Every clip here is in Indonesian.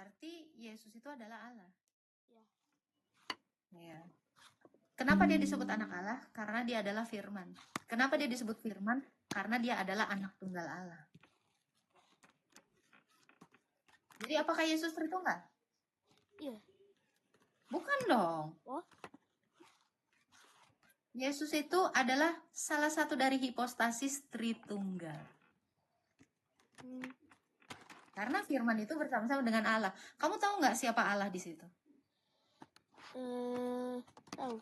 Berarti Yesus itu adalah Allah. Ya. Ya. Kenapa dia disebut anak Allah? Karena dia adalah firman. Kenapa dia disebut firman? Karena dia adalah anak tunggal Allah. Jadi apakah Yesus Tritunggal? Iya. Bukan dong. Oh, Yesus itu adalah salah satu dari hipostasis Tritunggal. Karena firman itu bersama-sama dengan Allah. Kamu tahu nggak siapa Allah di situ? tahu.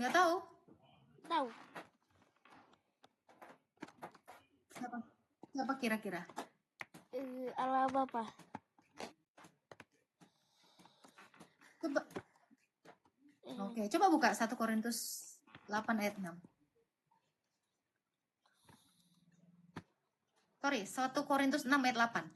Nggak tahu? Tahu. Siapa kira-kira? Allah Bapa. Coba. Oke, coba buka 1 Korintus 8 ayat 6. Sorry, 1 Korintus 6 ayat 8.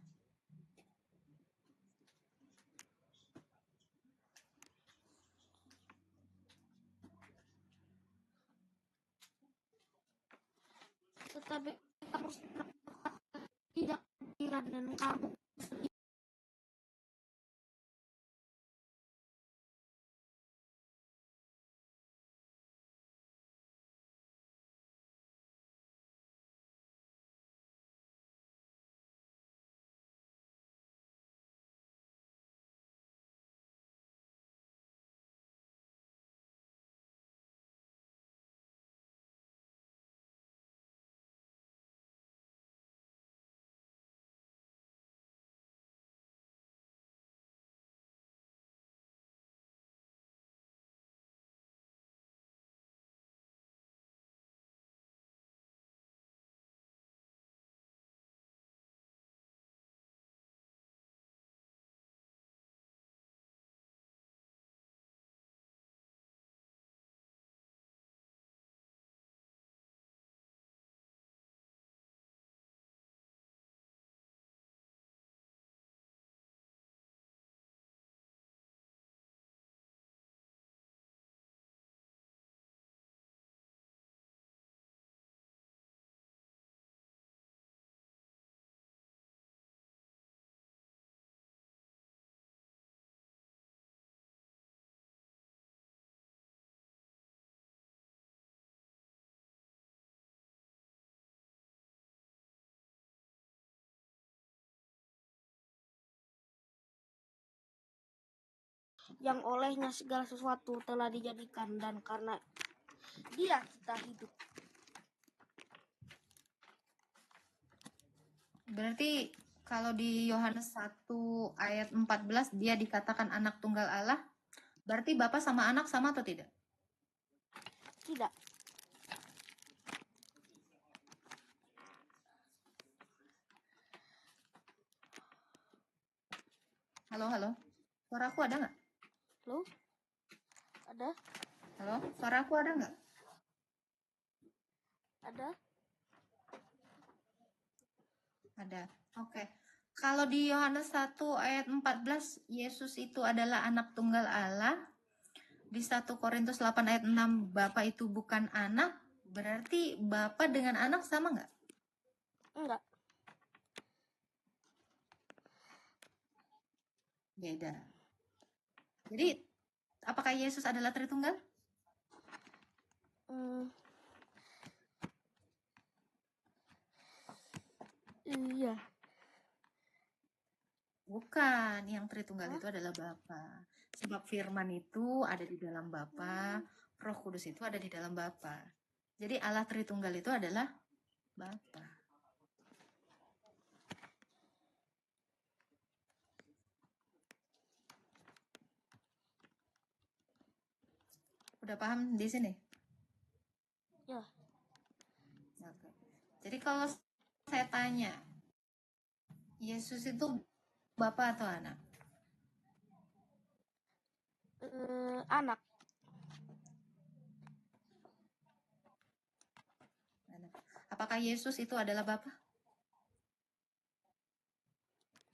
Tetapi kamu tidak kira dan kamu yang olehnya segala sesuatu telah dijadikan dan karena dia kita hidup. Berarti kalau di Yohanes 1 ayat 14 dia dikatakan anak tunggal Allah, berarti Bapa sama anak sama atau tidak? Tidak. Halo, halo. Suara aku ada nggak? Halo? Ada? Halo, suara aku ada nggak? Ada? Ada. Oke. Kalau di Yohanes 1 ayat 14, Yesus itu adalah anak tunggal Allah. Di 1 Korintus 8 ayat 6, Bapa itu bukan anak. Berarti Bapa dengan anak sama nggak? Enggak. Beda. Jadi, apakah Yesus adalah Tritunggal? Iya. Bukan, yang Tritunggal itu adalah Bapa. Sebab firman itu ada di dalam Bapa, Roh Kudus itu ada di dalam Bapa. Jadi Allah Tritunggal itu adalah Bapa. Udah paham di sini? Ya. Oke. Jadi kalau saya tanya, Yesus itu Bapa atau anak? Anak. Anak. Apakah Yesus itu adalah Bapa?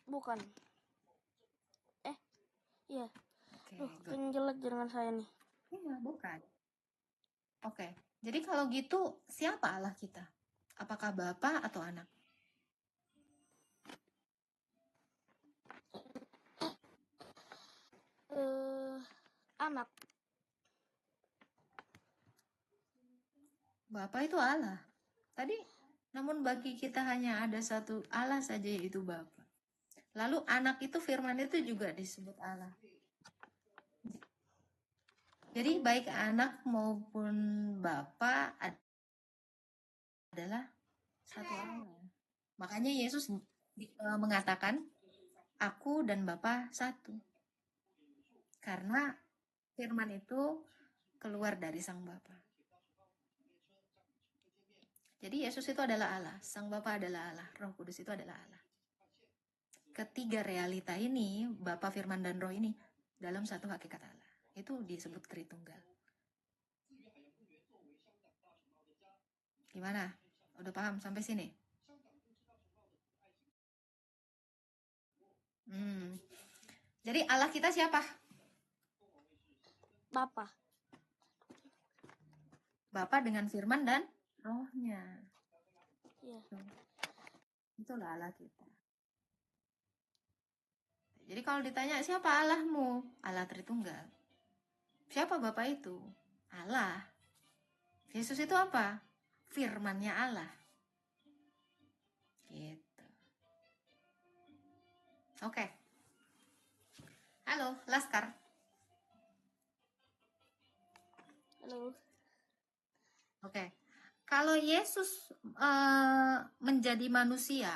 Bukan. Iya. Oke, Kan jelek dengan saya nih. Iya, bukan. Oke. Jadi kalau gitu, siapa Allah kita? Apakah Bapa atau anak? anak. Bapa itu Allah. Tadi, namun bagi kita hanya ada satu Allah saja, yaitu Bapa. Lalu anak itu, firman itu juga disebut Allah. Jadi baik anak maupun Bapa adalah satu Allah. Makanya Yesus mengatakan, aku dan Bapa satu. Karena firman itu keluar dari Sang Bapa. Jadi Yesus itu adalah Allah, Sang Bapa adalah Allah, Roh Kudus itu adalah Allah. Ketiga realita ini, Bapa, Firman, dan Roh ini dalam satu hakikat Allah. Itu disebut Tritunggal. Gimana? Udah paham sampai sini? Jadi Allah kita siapa? Bapa. Bapa dengan firman dan rohnya. Ya. Itulah Allah kita. Jadi kalau ditanya siapa Allahmu? Allah Tritunggal. Siapa Bapa itu? Allah. Yesus itu apa? Firmannya Allah. Gitu. Oke. Halo, Laskar. Halo. Oke. Kalau Yesus menjadi manusia,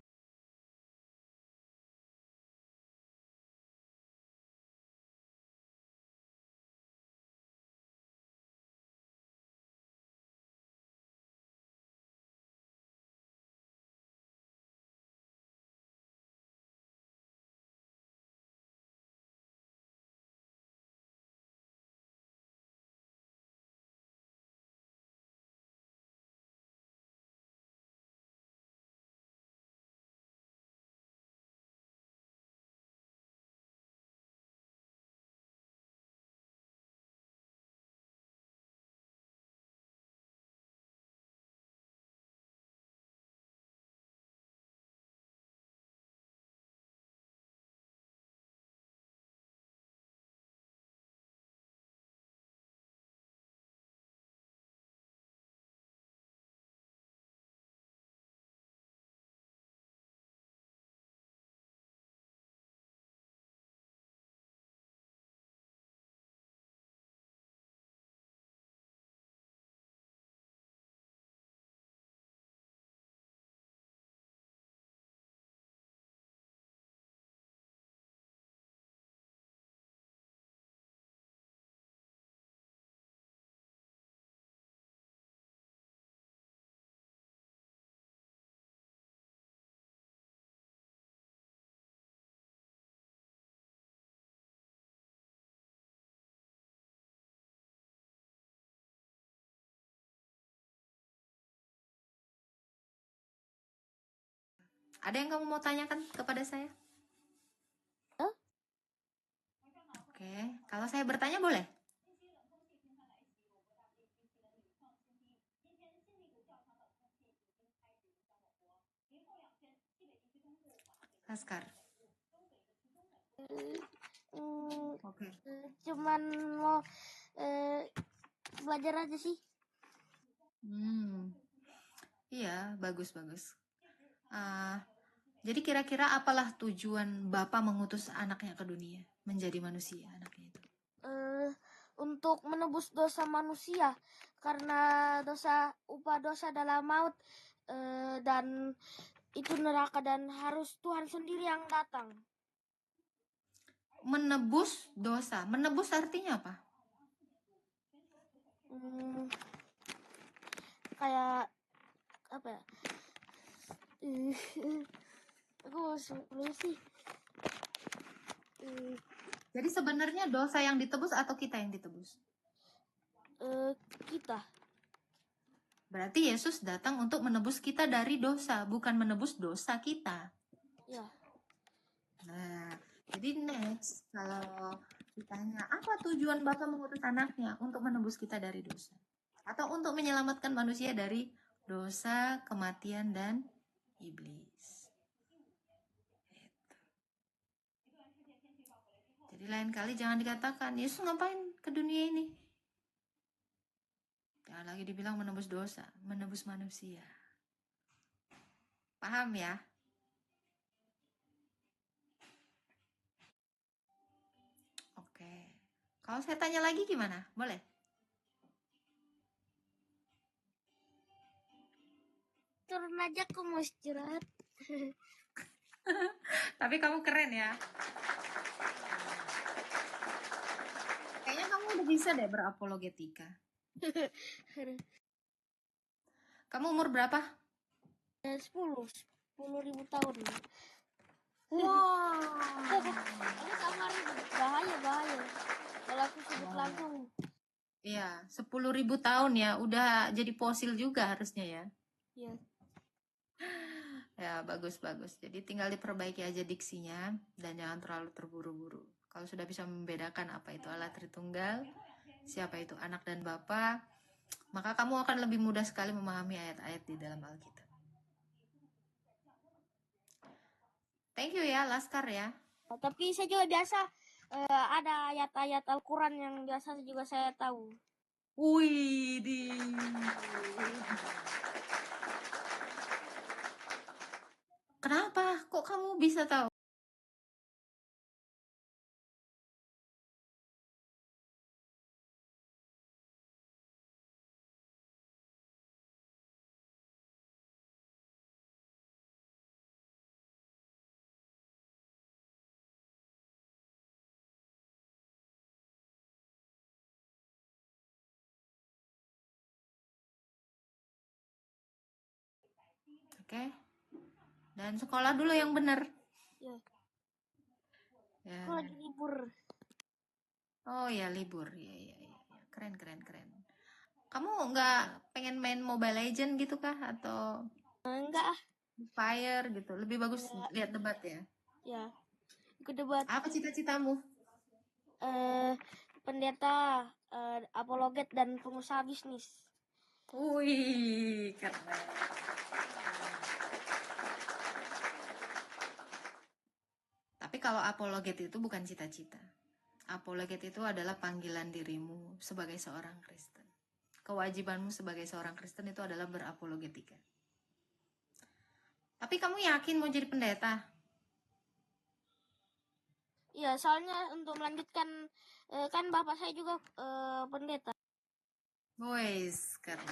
ada yang kamu mau tanyakan kepada saya? Hah? Oke, kalau saya bertanya boleh? Laskar. Oke. Cuman mau belajar aja sih. Iya, bagus. Jadi kira-kira apalah tujuan Bapa mengutus anaknya ke dunia, menjadi manusia anaknya itu? Untuk menebus dosa manusia, karena upah dosa adalah maut, dan itu neraka, dan harus Tuhan sendiri yang datang. Menebus dosa. Menebus artinya apa? Kayak apa ya? Aku sebelum sih. Jadi sebenarnya dosa yang ditebus atau kita yang ditebus? Kita. Berarti Yesus datang untuk menebus kita dari dosa, bukan menebus dosa kita. Ya. Nah, jadi next, kalau ditanya apa tujuan Bapa mengutus anaknya? Untuk menebus kita dari dosa. Atau untuk menyelamatkan manusia dari dosa, kematian, dan iblis. Gitu. Jadi lain kali jangan dikatakan, Yesus ngapain ke dunia ini. Jangan lagi dibilang menebus dosa, menebus manusia. Paham ya? Oke. Kalau saya tanya lagi gimana? Boleh? Turun aja, aku mau istirahat. Tapi kamu keren ya. Kayaknya kamu udah bisa deh berapologetika. Kamu umur berapa? 10.000 tahun. Wow. Ini kamar bahaya. Kalau aku sebut Wow. langsung. Iya, 10.000 tahun ya. Udah jadi fosil juga harusnya ya. Ya. Ya, bagus-bagus. Jadi tinggal diperbaiki aja diksinya dan jangan terlalu terburu-buru. Kalau sudah bisa membedakan apa itu Allah Tritunggal, siapa itu anak dan bapa, maka kamu akan lebih mudah sekali memahami ayat-ayat di dalam Alkitab. Thank you ya, Laskar ya. Tapi saya juga biasa ada ayat-ayat Al-Quran yang biasa juga saya tahu. Wih, kenapa? Kok kamu bisa tahu? Oke. Dan sekolah dulu yang benar. Ya. Ya. Aku lagi libur. Oh ya, libur. Ya. Keren. Kamu nggak pengen main Mobile Legend gitu kah? Atau Enggak ah. Fire gitu? Lebih bagus Enggak. lihat debat ya? Ya. Ikut debat. Apa cita-citamu? Pendeta, apologet dan pengusaha bisnis. Wih, keren. Tapi kalau apologet itu bukan cita-cita. Apologet itu adalah panggilan dirimu sebagai seorang Kristen. Kewajibanmu sebagai seorang Kristen itu adalah berapologetika. Tapi kamu yakin mau jadi pendeta? Iya, soalnya untuk melanjutkan kan bapak saya juga pendeta. Wes, keren.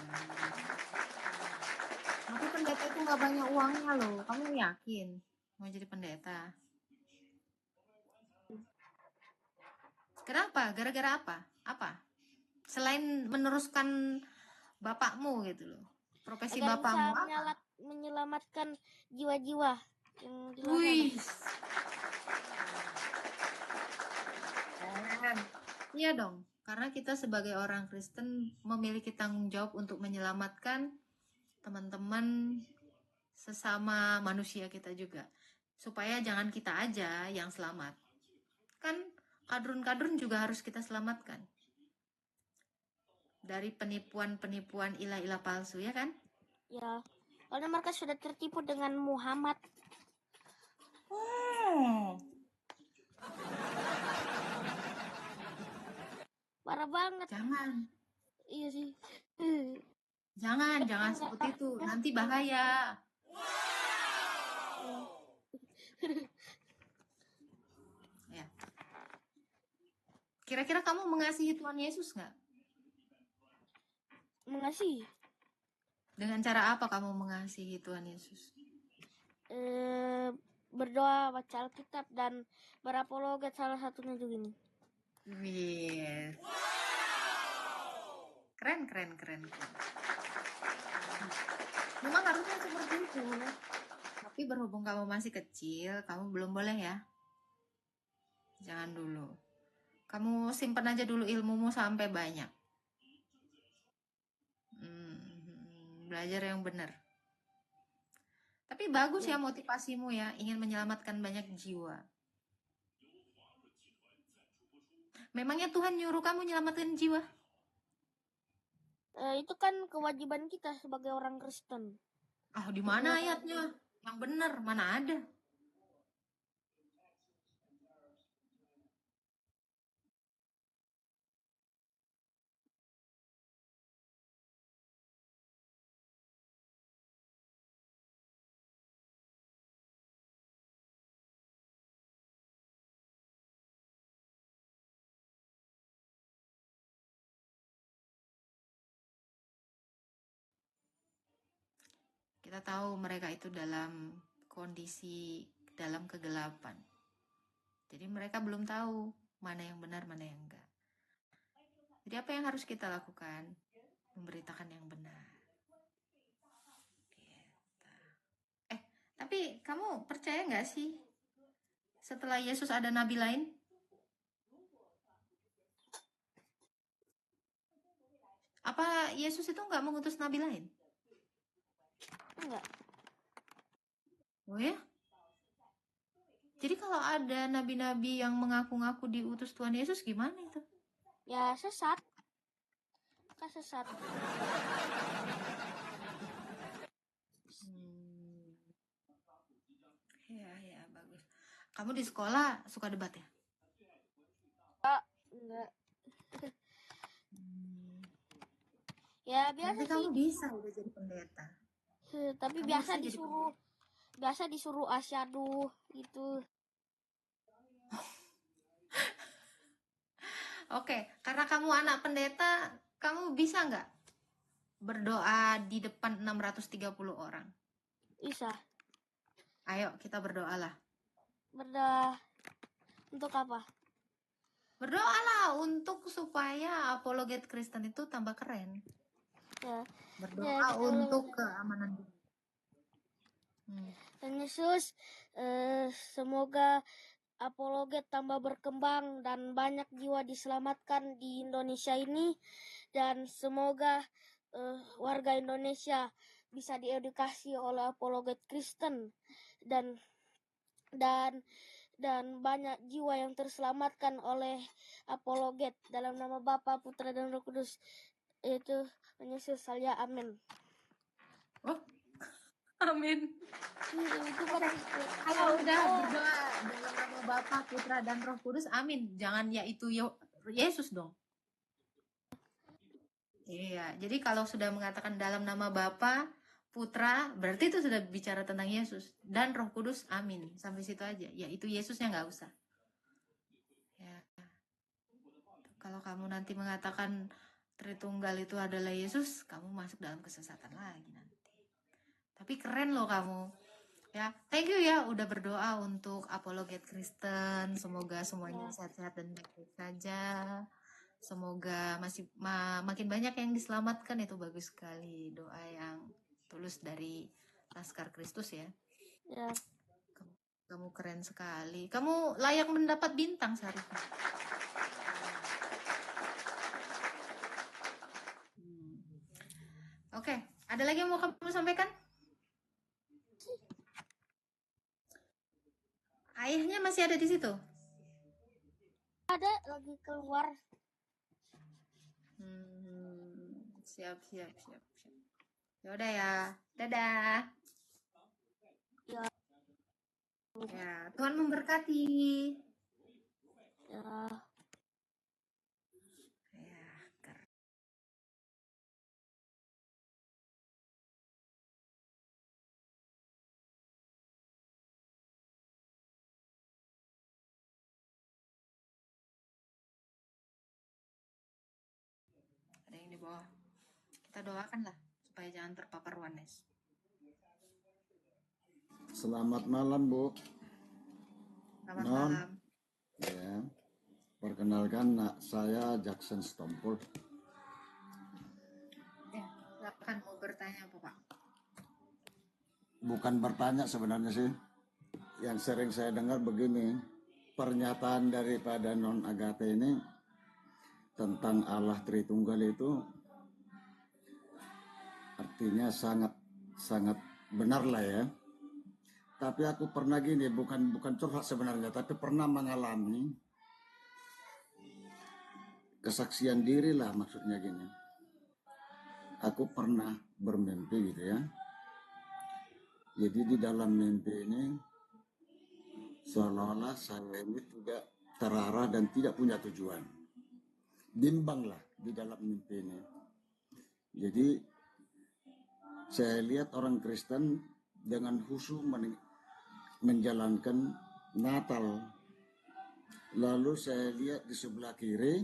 Tapi pendeta itu nggak banyak uangnya loh. Kamu yakin mau jadi pendeta? Kenapa? Gara-gara apa? Apa? Selain meneruskan bapakmu gitu loh. Profesi Agar bisa bapakmu apa? menyelamatkan jiwa-jiwa yang di luar sana. Wih. Keren. Iya dong, karena kita sebagai orang Kristen memiliki tanggung jawab untuk menyelamatkan teman-teman sesama manusia kita juga. Supaya jangan kita aja yang selamat. Kan kadrun-kadrun juga harus kita selamatkan. Dari penipuan-penipuan ilah-ilah palsu, ya kan? Ya, karena mereka sudah tertipu dengan Muhammad. Parah banget. Jangan. Iya sih. Jangan seperti itu. Nanti bahaya. Ya. Kira-kira kamu mengasihi Tuhan Yesus nggak? Mengasihi. Dengan cara apa kamu mengasihi Tuhan Yesus? Berdoa, baca Alkitab, dan berapologet salah satunya juga ini. Yes. Keren. Memang harusnya seperti itu. Tapi berhubung kamu masih kecil, kamu belum boleh ya. Jangan dulu. Kamu simpan aja dulu ilmumu sampai banyak. Belajar yang benar. Tapi bagus ya motivasimu ya, ingin menyelamatkan banyak jiwa. Memangnya Tuhan nyuruh kamu menyelamatkan jiwa? Itu kan kewajiban kita sebagai orang Kristen. Di mana ayatnya? Yang benar, mana ada? Kita tahu mereka itu dalam kondisi dalam kegelapan. Jadi mereka belum tahu mana yang benar, mana yang enggak. Jadi apa yang harus kita lakukan? Memberitakan yang benar. Tapi kamu percaya nggak sih setelah Yesus ada nabi lain? Apa Yesus itu nggak mengutus nabi lain? Enggak. Oh ya? Jadi kalau ada nabi-nabi yang mengaku-ngaku diutus Tuhan Yesus, gimana itu? Ya sesat. Kan sesat. Ya, bagus. Kamu di sekolah suka debat ya? Enggak. Ya biasa Nanti sih. kamu bisa udah jadi pendeta. Tapi Kamu biasa bisa jadi disuruh asyhadu gitu. Oke, karena kamu anak pendeta, kamu bisa nggak berdoa di depan 630 orang? Bisa. Ayo kita berdoalah. Berdoa untuk apa? Berdoalah untuk supaya apologet Kristen itu tambah keren. Ya. Berdoa untuk keamanan dunia. Dan Yesus, semoga apologet tambah berkembang dan banyak jiwa diselamatkan di Indonesia ini, dan semoga warga Indonesia bisa diedukasi oleh apologet Kristen dan banyak jiwa yang terselamatkan oleh apologet dalam nama Bapa, Putra dan Roh Kudus. Itu Yesus saya, amin. Oh, amin. Itu kan Kalau udah berdoa dalam nama Bapa, Putra dan Roh Kudus, amin. Jangan yaitu Yesus dong. Iya, jadi kalau sudah mengatakan dalam nama Bapa, Putra, berarti itu sudah bicara tentang Yesus. Dan Roh Kudus, amin. Sampai situ aja. Ya, itu Yesusnya nggak usah. Ya. Kalau kamu nanti mengatakan Tritunggal itu adalah Yesus, kamu masuk dalam kesesatan lagi nanti. Tapi keren loh kamu. Ya, thank you ya udah berdoa untuk apologet Kristen. Semoga semuanya sehat-sehat dan baik-baik saja. Semoga makin banyak yang diselamatkan, itu bagus sekali. Doa yang tulus dari Laskar Kristus ya. Ya. Kamu keren sekali. Kamu layak mendapat bintang seharusnya. Oke, ada lagi yang mau kamu sampaikan? Ayahnya masih ada di situ? Ada lagi keluar. Siap. Ya udah ya. Dadah. Ya. Ya, Tuhan memberkati. Ya. Ada yang di bawah. Kita doakanlah supaya jangan terpapar wanes. Selamat malam, Bu. Selamat malam. Ya. Perkenalkan, saya Jackson Stompul. Ya, silakan mau bertanya apa, Pak? Bukan bertanya sebenarnya sih. Yang sering saya dengar begini, pernyataan daripada non Agate ini tentang Allah Tritunggal itu artinya sangat benar lah ya. Tapi aku pernah gini, bukan curhat sebenarnya, tapi pernah mengalami kesaksian diri lah, maksudnya gini. Aku pernah bermimpi gitu ya. Jadi di dalam mimpi ini seolah-olah saya ini tidak terarah dan tidak punya tujuan. Bimbang lah di dalam mimpi ini. Jadi saya lihat orang Kristen dengan khusyuk menjalankan Natal. Lalu saya lihat di sebelah kiri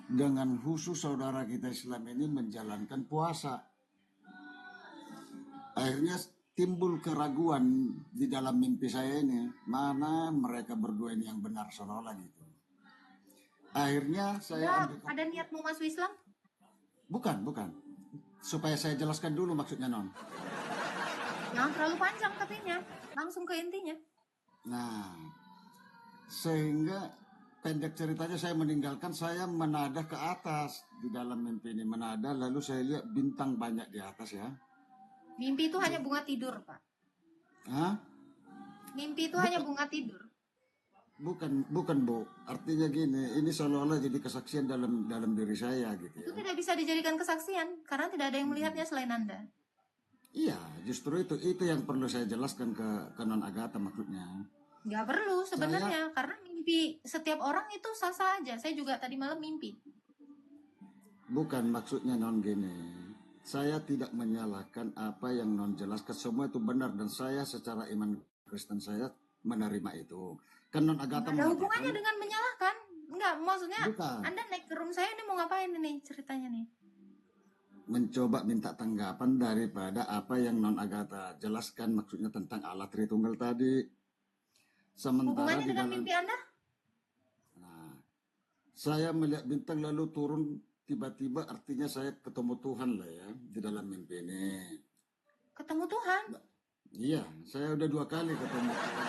dengan khusyuk saudara kita Islam ini menjalankan puasa. Akhirnya timbul keraguan di dalam mimpi saya ini, mana mereka berdua ini yang benar seolah-olah gitu. Akhirnya saya ambil Ada niat mau masuk Islam? bukan. Supaya saya jelaskan dulu maksudnya non. Jangan terlalu panjang katanya, langsung ke intinya. Nah, sehingga pendek ceritanya saya meninggalkan, saya menadah ke atas di dalam mimpi ini, menadah, lalu saya lihat bintang banyak di atas ya. Mimpi itu hanya bunga tidur, Pak. Hah? Mimpi itu hanya bunga tidur. Bukan Bu. Artinya gini, ini seolah-olah jadi kesaksian dalam diri saya gitu Itu ya. tidak bisa dijadikan kesaksian karena tidak ada yang melihatnya selain Anda. Iya, justru itu yang perlu saya jelaskan ke non Agatha maksudnya. Nggak perlu sebenarnya, karena mimpi setiap orang itu sah-sah aja. Saya juga tadi malam mimpi. Bukan maksudnya non gini. Saya tidak menyalahkan apa yang non jelaskan, semua itu benar dan saya secara iman Kristen saya menerima itu. Kan non Agatha Nggak ada mengatakan hubungannya dengan menyalahkan. Enggak, maksudnya bukan. Anda naik ke room saya ini mau ngapain ini ceritanya nih? Mencoba minta tanggapan daripada apa yang non Agatha jelaskan, maksudnya tentang Allah Tritunggal tadi. Sementara Hubungannya di dengan dalam, mimpi Anda? nah, saya melihat bintang lalu turun tiba-tiba, artinya saya ketemu Tuhan lah ya di dalam mimpi ini. Ketemu Tuhan? Iya, saya udah 2 kali ketemu Tuhan.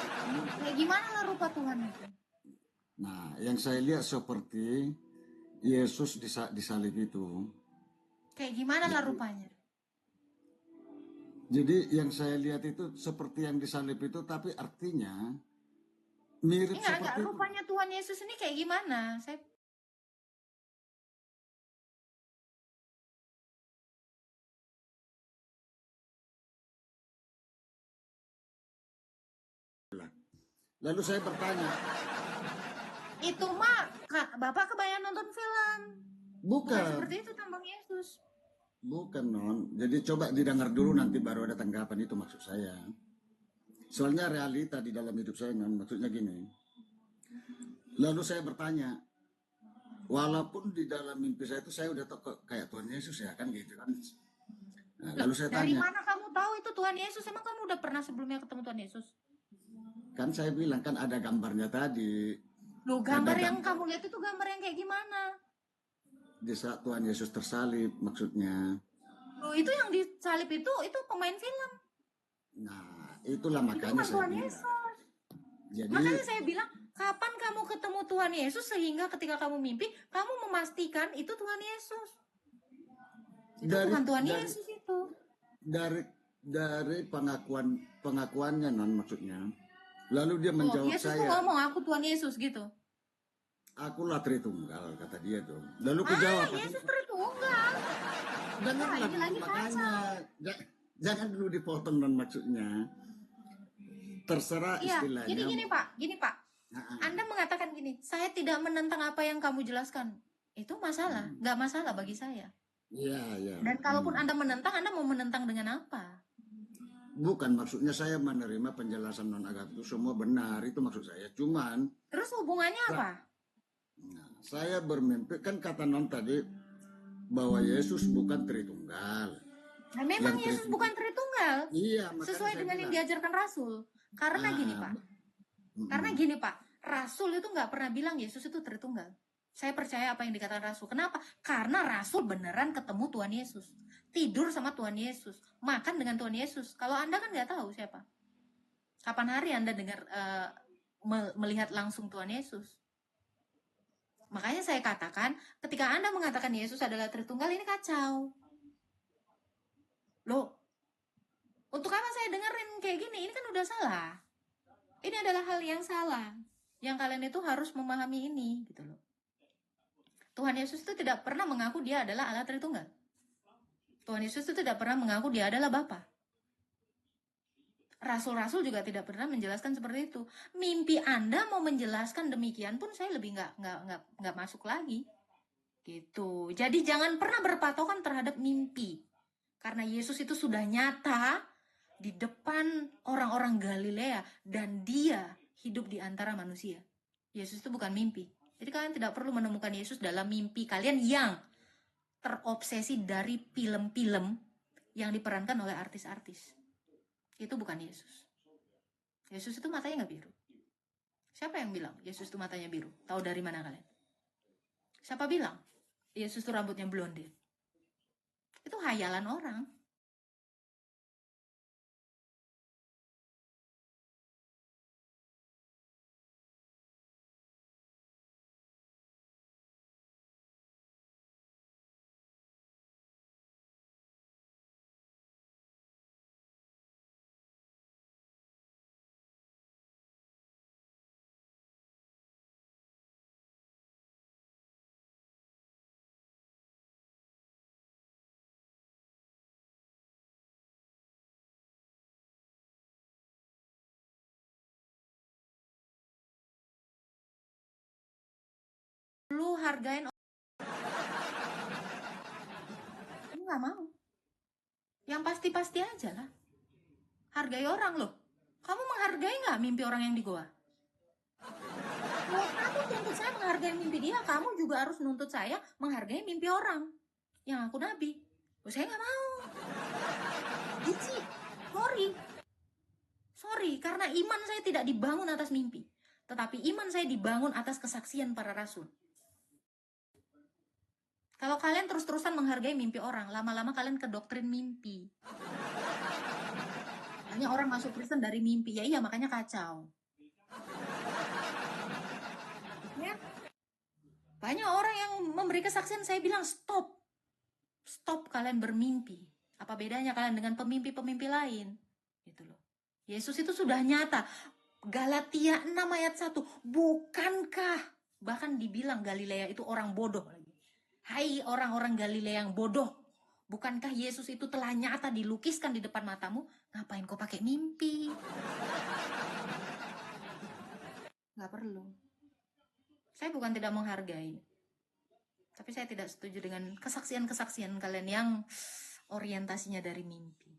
Ya gimana lah rupa Tuhan itu? Nah, yang saya lihat seperti Yesus disalib itu. Kayak gimana lah rupanya? Jadi yang saya lihat itu seperti yang disalib itu, tapi artinya mirip Enggak, seperti itu. rupanya Tuhan Yesus ini kayak gimana? Saya Lalu saya bertanya, itu mah Bapak kebayang nonton film. Bukan bukan, seperti itu tampang Yesus. bukan non. Jadi coba didengar dulu nanti baru ada tanggapan, itu maksud saya. Soalnya realita di dalam hidup saya non, maksudnya gini. Lalu saya bertanya, walaupun di dalam mimpi saya itu saya udah tahu kok kayak Tuhan Yesus ya kan gitu kan. Nah, lalu saya Dari tanya, mana kamu tahu itu Tuhan Yesus? Emang kamu udah pernah sebelumnya ketemu Tuhan Yesus? kan saya bilang kan ada gambarnya tadi. Loh, gambar Ada yang kamu lihat itu gambar yang kayak gimana? Di saat Tuhan Yesus tersalib maksudnya. Loh, itu yang disalib itu pemain film. Nah, itulah Itu makanya bukan saya Tuhan bilang. Yesus. Jadi Makanya saya bilang, kapan kamu ketemu Tuhan Yesus sehingga ketika kamu mimpi, kamu memastikan itu Tuhan Yesus. Itu bukan Tuhan Yesus itu. dari pengakuannya non maksudnya. Lalu dia menjawab Yesus tuh saya, ngomong aku Tuhan Yesus gitu. akulah Tritunggal kata dia tuh. Lalu aku jawab, Yesus Tritunggal. dengarlah ini dulu, lagi makanya jangan dulu dipotong non maksudnya. Terserah Iya, istilahnya. gini Pak. Anda mengatakan gini, saya tidak menentang apa yang kamu jelaskan. Itu masalah, nggak masalah bagi saya. Iya. Dan kalaupun Anda menentang, Anda mau menentang dengan apa? Bukan, maksudnya saya menerima penjelasan non Agatha itu semua benar, itu maksud saya. Cuman Terus hubungannya apa? saya bermimpi, kan kata non tadi bahwa Yesus bukan Tritunggal. Nah, memang Yesus bukan Tritunggal. Iya, makanya Sesuai saya dengan yang bilang. diajarkan Rasul. Karena gini Pak, Rasul itu nggak pernah bilang Yesus itu Tritunggal. Saya percaya apa yang dikatakan Rasul. Kenapa? Karena Rasul beneran ketemu Tuhan Yesus. Tidur sama Tuhan Yesus. Makan dengan Tuhan Yesus. Kalau Anda kan nggak tahu siapa. Kapan hari Anda dengar melihat langsung Tuhan Yesus? Makanya saya katakan, ketika Anda mengatakan Yesus adalah Tritunggal, ini kacau. Loh, untuk apa saya dengerin kayak gini? Ini kan udah salah. Ini adalah hal yang salah. Yang kalian itu harus memahami ini, gitu loh. Tuhan Yesus itu tidak pernah mengaku dia adalah Allah Tritunggal. Tuhan Yesus itu tidak pernah mengaku dia adalah Bapa. Rasul-rasul juga tidak pernah menjelaskan seperti itu. Mimpi Anda mau menjelaskan demikian pun saya lebih nggak masuk lagi. Gitu. Jadi jangan pernah berpatokan terhadap mimpi. Karena Yesus itu sudah nyata di depan orang-orang Galilea dan dia hidup di antara manusia. Yesus itu bukan mimpi. Jadi kalian tidak perlu menemukan Yesus dalam mimpi kalian yang terobsesi dari film-film yang diperankan oleh artis-artis. Itu bukan Yesus. Yesus itu matanya nggak biru. Siapa yang bilang Yesus itu matanya biru? Tahu dari mana kalian? Siapa bilang Yesus itu rambutnya blonde? Itu hayalan orang. Lu hargain, lu nggak mau. Yang pasti-pasti aja lah. Hargai orang loh. Kamu menghargai nggak mimpi orang yang di goa? Kalau kamu tuntut saya menghargai mimpi dia, kamu juga harus nuntut saya menghargai mimpi orang yang aku nabi. Saya nggak mau. Gici, sorry, karena iman saya tidak dibangun atas mimpi, tetapi iman saya dibangun atas kesaksian para rasul. Kalau kalian terus-terusan menghargai mimpi orang, lama-lama kalian ke doktrin mimpi. Hanya orang masuk Kristen dari mimpi, ya iya makanya kacau. Ya. Banyak orang yang memberi kesaksian, saya bilang stop kalian bermimpi. Apa bedanya kalian dengan pemimpi-pemimpi lain? Gitu loh. Yesus itu sudah nyata. Galatia 6 ayat 1. Bukankah? Bahkan dibilang Galilea itu orang bodoh lagi. Hai orang-orang Galilea yang bodoh. Bukankah Yesus itu telah nyata dilukiskan di depan matamu? Ngapain kau pakai mimpi? Gak perlu. Saya bukan tidak menghargai. Tapi saya tidak setuju dengan kesaksian-kesaksian kalian yang orientasinya dari mimpi.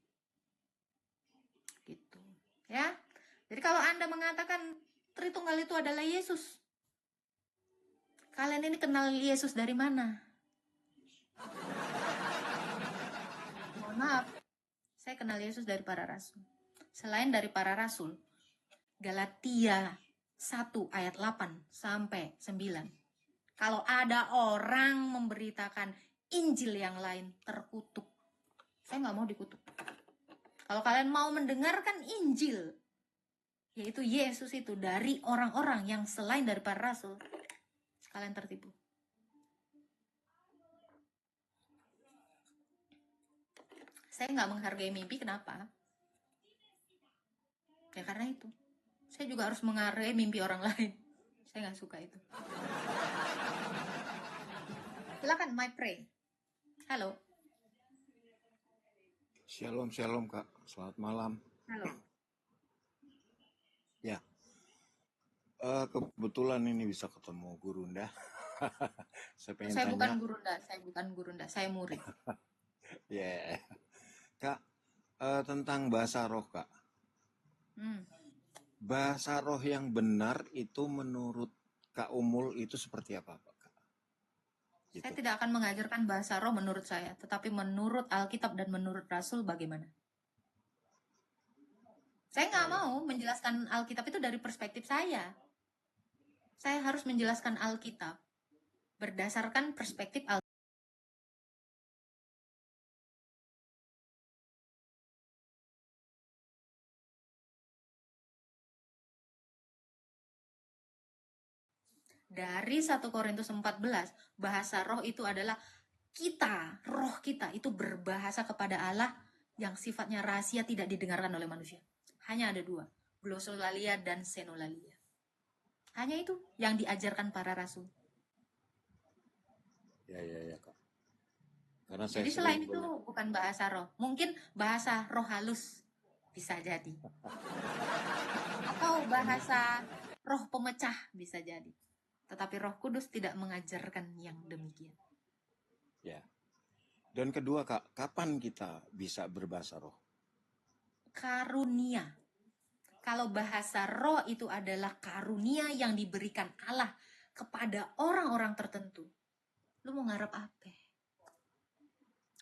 Gitu. Ya. Jadi kalau Anda mengatakan Tritunggal itu adalah Yesus, kalian ini kenal Yesus dari mana? Mohon maaf, saya kenal Yesus dari para rasul. Selain dari para rasul, Galatia 1 ayat 8 sampai 9. Kalau ada orang memberitakan Injil yang lain, terkutuk. Saya nggak mau dikutuk. Kalau kalian mau mendengarkan Injil, yaitu Yesus itu dari orang-orang yang selain dari para rasul, kalian tertipu. Saya nggak menghargai mimpi, kenapa? Ya karena itu. Saya juga harus menghargai mimpi orang lain. Saya nggak suka itu. Silakan, my pray. Halo. Shalom Kak, selamat malam. Halo. Ya, kebetulan ini bisa ketemu Gurunda. Saya bukan gurunda, saya murid. Ya, Kak, tentang bahasa roh Kak. Bahasa roh yang benar itu menurut Kak Umul itu seperti apa Kak? Gitu. Saya tidak akan mengajarkan bahasa roh menurut saya, tetapi menurut Alkitab dan menurut Rasul bagaimana? Saya nggak mau menjelaskan Alkitab itu dari perspektif saya. Saya harus menjelaskan Alkitab berdasarkan perspektif Alkitab. Dari 1 Korintus 14, bahasa roh itu adalah kita, roh kita itu berbahasa kepada Allah yang sifatnya rahasia tidak didengarkan oleh manusia. Hanya ada dua, glosolalia dan senolalia. Hanya itu yang diajarkan para rasul. Ya Kak. Karena jadi selain itu bukan bahasa roh. Mungkin bahasa roh halus bisa jadi. Atau bahasa roh pemecah bisa jadi. Tetapi Roh Kudus tidak mengajarkan yang demikian. Ya. Dan kedua Kak, kapan kita bisa berbahasa roh? Karunia. Kalau bahasa roh itu adalah karunia yang diberikan Allah kepada orang-orang tertentu. Lu mau ngarep apa?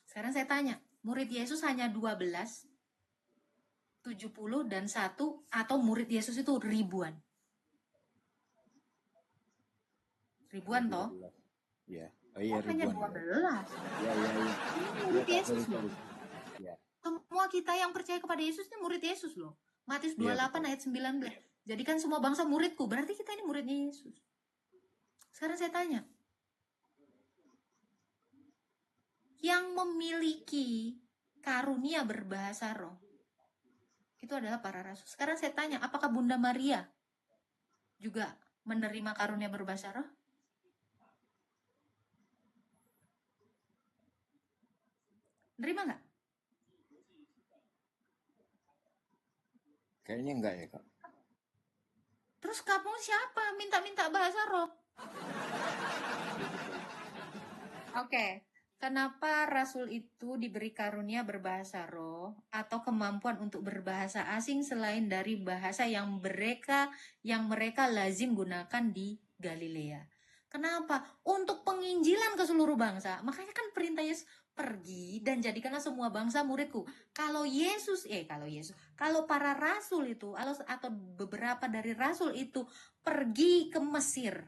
Sekarang saya tanya, murid Yesus hanya 12. 70 dan 1, atau murid Yesus itu ribuan. Ribuan Ada toh? 12. Ya. Oh iya, Oh, hanya ribuan. 12. Ya, ya, ya. Ini murid Kak, Yesus sorry, loh. sorry. Ya, Semua kita yang percaya kepada Yesus ini murid Yesus loh. Matius iya 28 betul. ayat 19. Jadikan semua bangsa muridku. Berarti kita ini muridnya Yesus. Sekarang saya tanya, yang memiliki karunia berbahasa roh itu adalah para rasul. Sekarang saya tanya, apakah Bunda Maria juga menerima karunia berbahasa roh? Nerima nggak? Kayaknya enggak ya, Kak. Terus kamu siapa minta-minta bahasa roh? Oke. Kenapa rasul itu diberi karunia berbahasa roh atau kemampuan untuk berbahasa asing selain dari bahasa yang mereka lazim gunakan di Galilea? Kenapa? Untuk penginjilan ke seluruh bangsa. Makanya kan perintah Yesus, pergi dan jadikanlah semua bangsa muridku. Kalau para rasul itu atau beberapa dari rasul itu pergi ke Mesir,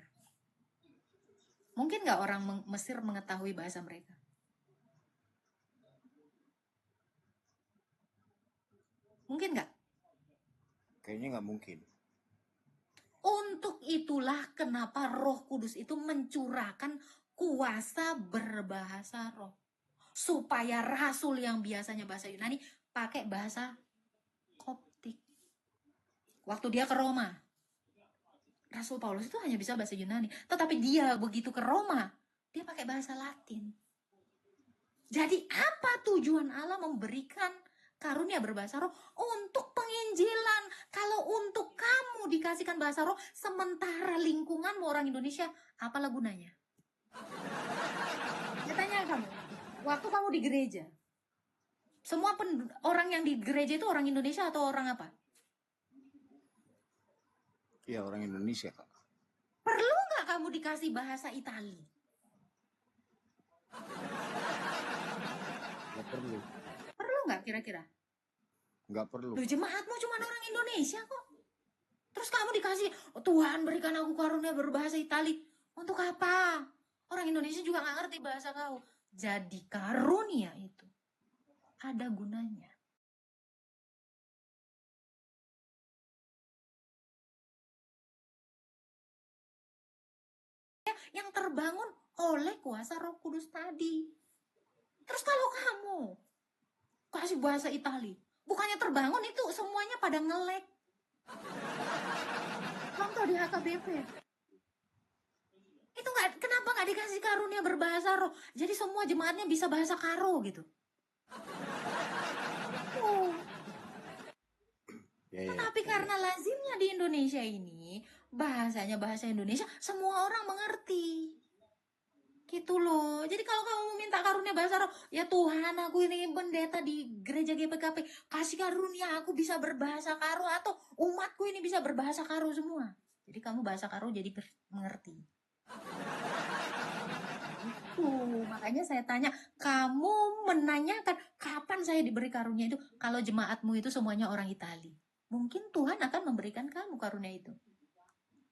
mungkin nggak orang Mesir mengetahui bahasa mereka? Mungkin nggak? Kayaknya nggak mungkin. Untuk itulah kenapa Roh Kudus itu mencurahkan kuasa berbahasa roh. Supaya rasul yang biasanya bahasa Yunani pakai bahasa Koptik. Waktu dia ke Roma, Rasul Paulus itu hanya bisa bahasa Yunani. Tetapi dia begitu ke Roma, dia pakai bahasa Latin. Jadi apa tujuan Allah memberikan karunia berbahasa roh? Untuk penginjilan. Kalau untuk kamu dikasihkan bahasa roh, sementara lingkunganmu orang Indonesia, apalah gunanya? Saya tanya kamu, waktu kamu di gereja, semua orang yang di gereja itu orang Indonesia atau orang apa? Iya, orang Indonesia, Kak. Perlu nggak kamu dikasih bahasa Itali? Nggak perlu. Perlu nggak kira-kira? Nggak perlu. Loh, jemaatmu cuma orang Indonesia kok. Terus kamu dikasih, oh, Tuhan berikan aku karunia berbahasa Itali. Untuk apa? Orang Indonesia juga nggak ngerti bahasa kau. Jadi karunia itu ada gunanya. Yang terbangun oleh kuasa Roh Kudus tadi. Terus kalau kamu kasih bahasa Itali, bukannya terbangun, itu semuanya pada ngelek. Contoh di HKBP. Itu kenapa nggak dikasih karunia berbahasa roh? Jadi semua jemaatnya bisa bahasa karo gitu. Tapi karena lazimnya di Indonesia ini, bahasanya bahasa Indonesia, semua orang mengerti. Gitu loh. Jadi kalau kamu minta karunia bahasa roh, ya Tuhan, aku ini pendeta di gereja GPKP, kasih karunia aku bisa berbahasa karo, atau umatku ini bisa berbahasa karo semua. Jadi kamu bahasa karo jadi mengerti. Makanya saya tanya, kamu menanyakan kapan saya diberi karunia itu? Kalau jemaatmu itu semuanya orang Itali, mungkin Tuhan akan memberikan kamu karunia itu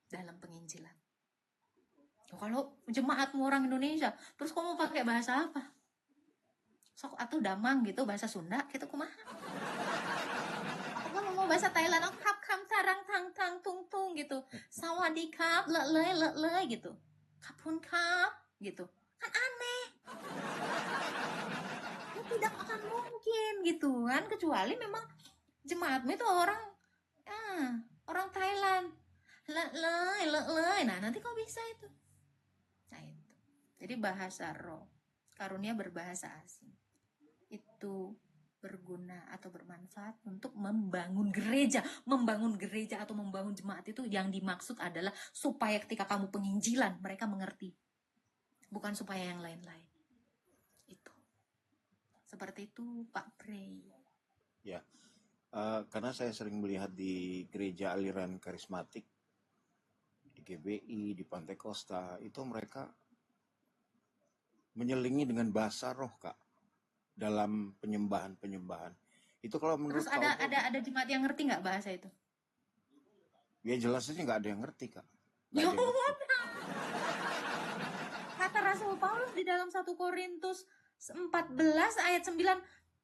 dalam penginjilan. Kalau jemaatmu orang Indonesia, terus kamu pakai bahasa apa? Sok atau damang gitu, bahasa Sunda gitu kumaha? Kamu mau bahasa Thailand, oh kap kam tarang tang tang tung tung gitu, sawadikap le gitu, kapun kap gitu, kan aneh. Ya, tidak akan mungkin gitu kan, kecuali memang jemaatmu itu orang Thailand, le, nah nanti kau bisa itu. Nah itu, jadi bahasa roh, karunia berbahasa asing itu berguna atau bermanfaat untuk membangun gereja atau membangun jemaat. Itu yang dimaksud adalah supaya ketika kamu penginjilan mereka mengerti, bukan supaya yang lain-lain. Itu seperti itu Pak Prey. Ya, karena saya sering melihat di gereja aliran karismatik, di GBI, di Pantai Costa, itu mereka menyelingi dengan bahasa roh, Kak, dalam penyembahan. Itu kalau menurut Terus Kak Omul, ada jemaat yang ngerti nggak bahasa itu? ya jelas aja nggak ada yang ngerti Kak. Nggak Ya ada yang ngerti. udah. Kata Rasul Paulus di dalam 1 Korintus 14 ayat 9,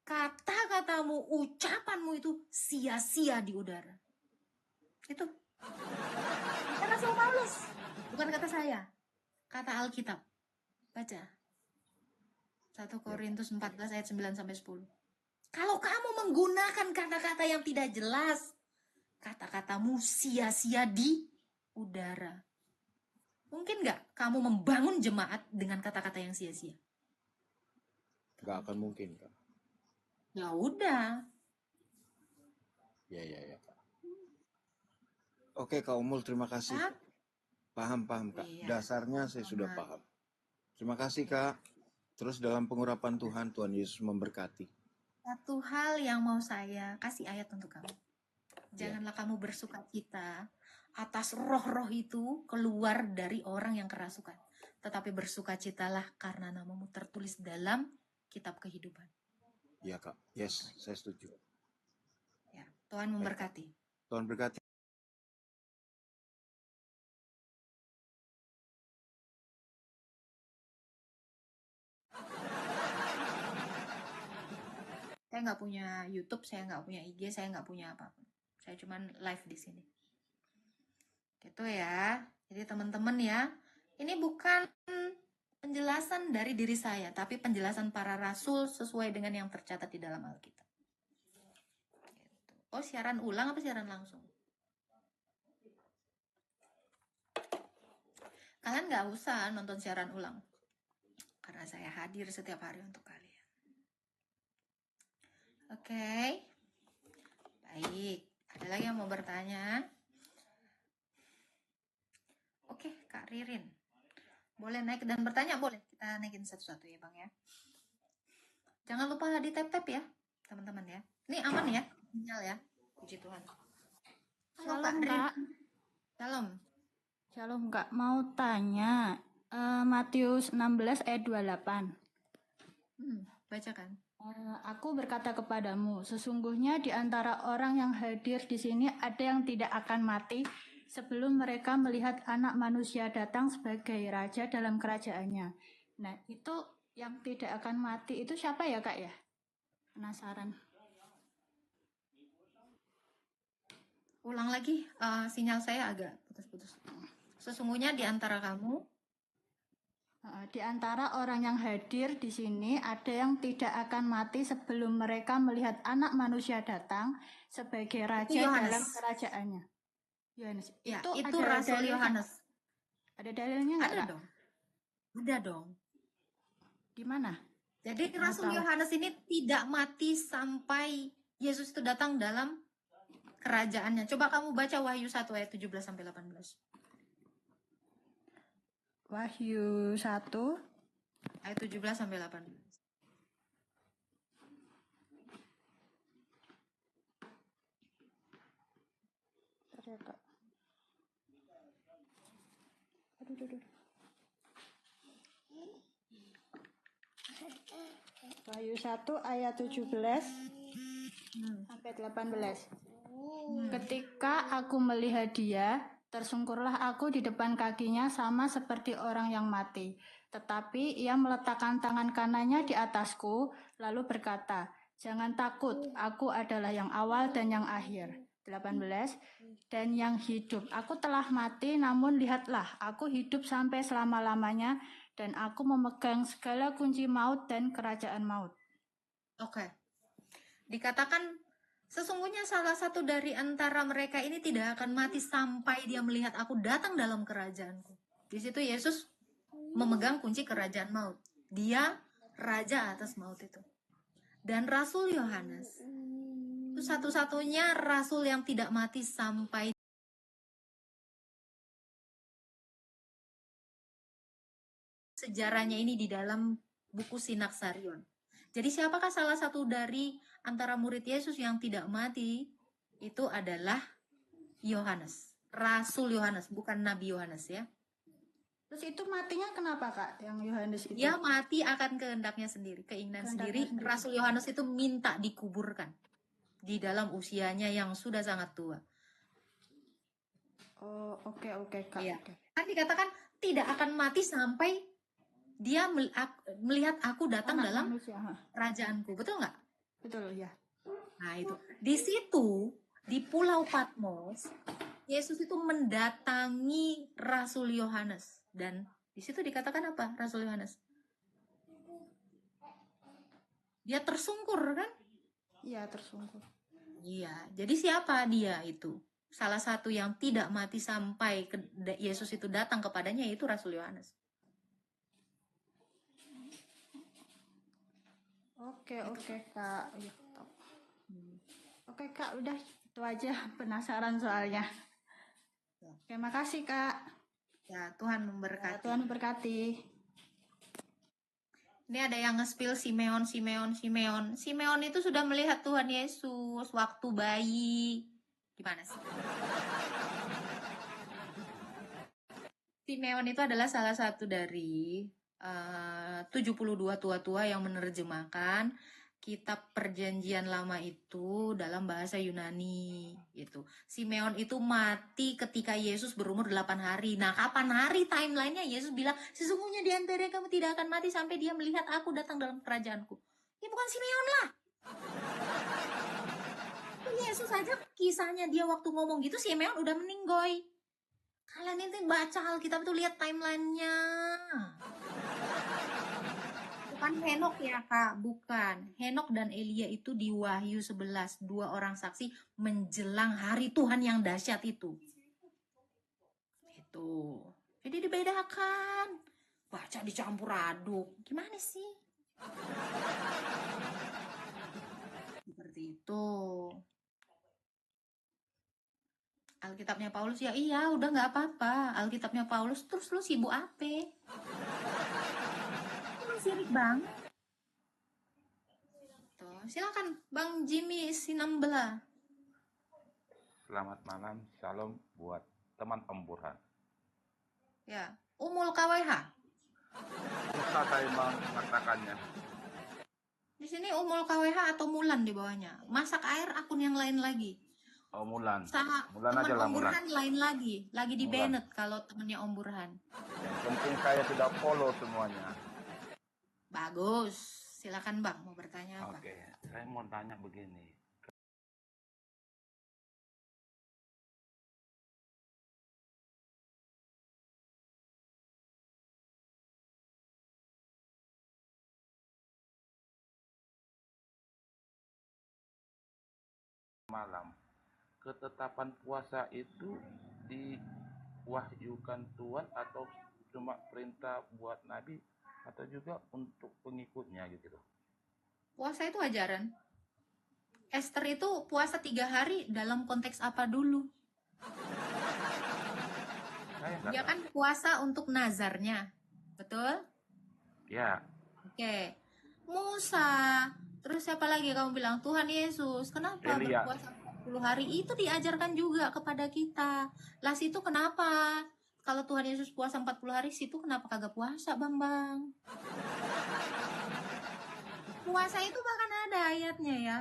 kata-katamu, ucapanmu itu sia-sia di udara. Itu kata Rasul Paulus, bukan kata saya. Kata Alkitab. Baca 1 Korintus 14 ayat 9 sampai 10. Kalau kamu menggunakan kata-kata yang tidak jelas, kata-katamu sia-sia di udara. Mungkin nggak kamu membangun jemaat dengan kata-kata yang sia-sia? Nggak akan mungkin Kak. Ya udah. Ya Kak. Oke Kak Omul, terima kasih. Kak. Paham Kak. Iya. Dasarnya saya sudah Aman. paham. Terima kasih Kak. Terus dalam pengurapan Tuhan Yesus memberkati. Satu hal yang mau saya kasih ayat untuk kamu. Janganlah kamu bersukacita atas roh-roh itu keluar dari orang yang kerasukan. Tetapi bersukacitalah karena namamu tertulis dalam kitab kehidupan. Iya Kak. Yes, saya setuju. Ya, Tuhan memberkati. Tuhan berkati. Saya nggak punya YouTube, saya nggak punya IG, saya nggak punya apapun. Saya cuman live di sini. Gitu ya. Jadi teman-teman ya, ini bukan penjelasan dari diri saya, tapi penjelasan para rasul sesuai dengan yang tercatat di dalam Alkitab. Gitu. Oh, siaran ulang apa siaran langsung? Kalian nggak usah nonton siaran ulang, karena saya hadir setiap hari untuk kalian. Oke. Baik. Ada lagi yang mau bertanya? Oke, Kak Ririn. Boleh naik dan bertanya? Boleh. Kita naikin satu-satu ya, Bang ya. Jangan lupa di tap-tap ya, teman-teman ya. Ini aman ya? Sinyal ya. Puji Tuhan. Halo, Shalom, Ririn. Kak. Shalom. Shalom, Kak. Mau tanya, Matius 16 ayat 28. Bacakan. Aku berkata kepadamu, sesungguhnya di antara orang yang hadir di sini ada yang tidak akan mati sebelum mereka melihat Anak Manusia datang sebagai Raja dalam kerajaannya. Nah, itu yang tidak akan mati itu siapa ya, Kak ya? Penasaran. Ulang lagi, sinyal saya agak putus-putus. Sesungguhnya di antara kamu, Di antara orang yang hadir di sini ada yang tidak akan mati sebelum mereka melihat Anak Manusia datang sebagai Raja Yohanes. dalam kerajaannya. Yohanes. ya, Itu itu ada Rasul dalilnya? Yohanes. Ada dalilnya nggak, Ada Kak? dong. Ada dong. Di mana? Jadi Mau Rasul tahu. Yohanes ini tidak mati sampai Yesus itu datang dalam kerajaannya. Coba kamu baca Wahyu 1 ayat 17 sampai 18. Wahyu 1 Ayat 17 sampai 18. Bentar ya, Kak. Aduh. Wahyu 1 ayat 17 sampai 18. Ketika aku melihat dia, tersungkurlah aku di depan kakinya sama seperti orang yang mati. Tetapi ia meletakkan tangan kanannya di atasku, lalu berkata, jangan takut, aku adalah yang awal dan yang akhir. 18. Dan yang hidup. Aku telah mati, namun lihatlah, aku hidup sampai selama-lamanya, dan aku memegang segala kunci maut dan kerajaan maut. Oke. Dikatakan sesungguhnya salah satu dari antara mereka ini tidak akan mati sampai dia melihat aku datang dalam kerajaanku. Di situ Yesus memegang kunci kerajaan maut. Dia raja atas maut itu. Dan Rasul Yohanes itu satu-satunya rasul yang tidak mati sampai sejarahnya ini di dalam buku Sinaksarion. Jadi siapakah salah satu dari antara murid Yesus yang tidak mati? Itu adalah Yohanes. Rasul Yohanes, bukan Nabi Yohanes ya. Terus itu matinya kenapa, Kak? Yang Yohanes itu? Dia mati akan kehendaknya sendiri, keinginan sendiri. Rasul Yohanes itu minta dikuburkan. di dalam usianya yang sudah sangat tua. Oh, oke Kak. Iya. Oke. Kan dikatakan tidak akan mati sampai dia melihat aku datang Anak dalam manusia. kerajaanku. Betul nggak? Betul ya. Nah itu. Di situ, di Pulau Patmos, Yesus itu mendatangi Rasul Yohanes. Dan di situ dikatakan apa Rasul Yohanes? Dia tersungkur kan? Iya, tersungkur. Iya. Jadi siapa dia itu? Salah satu yang tidak mati sampai Yesus itu datang kepadanya yaitu Rasul Yohanes. Oke Kak. Ya, top. Oke Kak, udah itu aja, penasaran soalnya. Terima kasih Kak. Ya, Tuhan Ya, memberkati. Tuhan memberkati. Ini ada yang nge-spill Simeon. Simeon itu sudah melihat Tuhan Yesus waktu bayi. Gimana sih? Simeon itu adalah salah satu dari 72 tua-tua yang menerjemahkan kitab Perjanjian Lama itu dalam bahasa Yunani gitu. Simeon itu mati ketika Yesus berumur 8 hari. Nah, kapan hari timelinenya Yesus bilang, sesungguhnya di antara kamu tidak akan mati sampai dia melihat aku datang dalam kerajaanku. Ya bukan Simeon lah. Yesus aja kisahnya dia waktu ngomong gitu Simeon udah meninggoy. Kalian itu baca Alkitab itu lihat timelinenya. Bukan Henok ya Kak, bukan. Henok dan Elia itu di Wahyu 11, 2 orang saksi menjelang hari Tuhan yang dahsyat itu. Itu. Jadi dibedakan. Baca dicampur aduk. Gimana sih? Seperti itu. Alkitabnya Paulus ya iya udah nggak apa-apa. Alkitabnya Paulus terus lu sibuk apa? Lu sirik banget. Tuh, silakan Bang Jimmy Sinambela. Selamat malam, shalom buat teman Emburhan. Ya, Umul KWH. Susah saya mengatakannya. Di sini Umul KWH atau Mulan di bawahnya. Masak air akun yang lain lagi. Oh, Mulan. Teman Mulan aja lah, Om Mulan. Burhan lain lagi di Mulan. Bennett kalau temennya Om Burhan. Yang penting saya sudah follow semuanya. Bagus, silakan Bang mau bertanya apa? Oke, saya mau tanya begini. Malam, ketetapan puasa itu diwahyukan Tuhan atau cuma perintah buat Nabi atau juga untuk pengikutnya gitu loh? Puasa itu ajaran. Esther itu puasa 3 hari dalam konteks apa dulu? Saya nggak Dia tahu. kan puasa untuk nazarnya, betul? Ya, Oke. Musa, terus siapa lagi kamu bilang? Tuhan Yesus. Kenapa Elia. berpuasa 40 hari? Itu diajarkan juga kepada kita. Lah situ kenapa? Kalau Tuhan Yesus puasa 40 hari, situ kenapa kagak puasa, Bambang? Puasa itu bahkan ada ayatnya ya.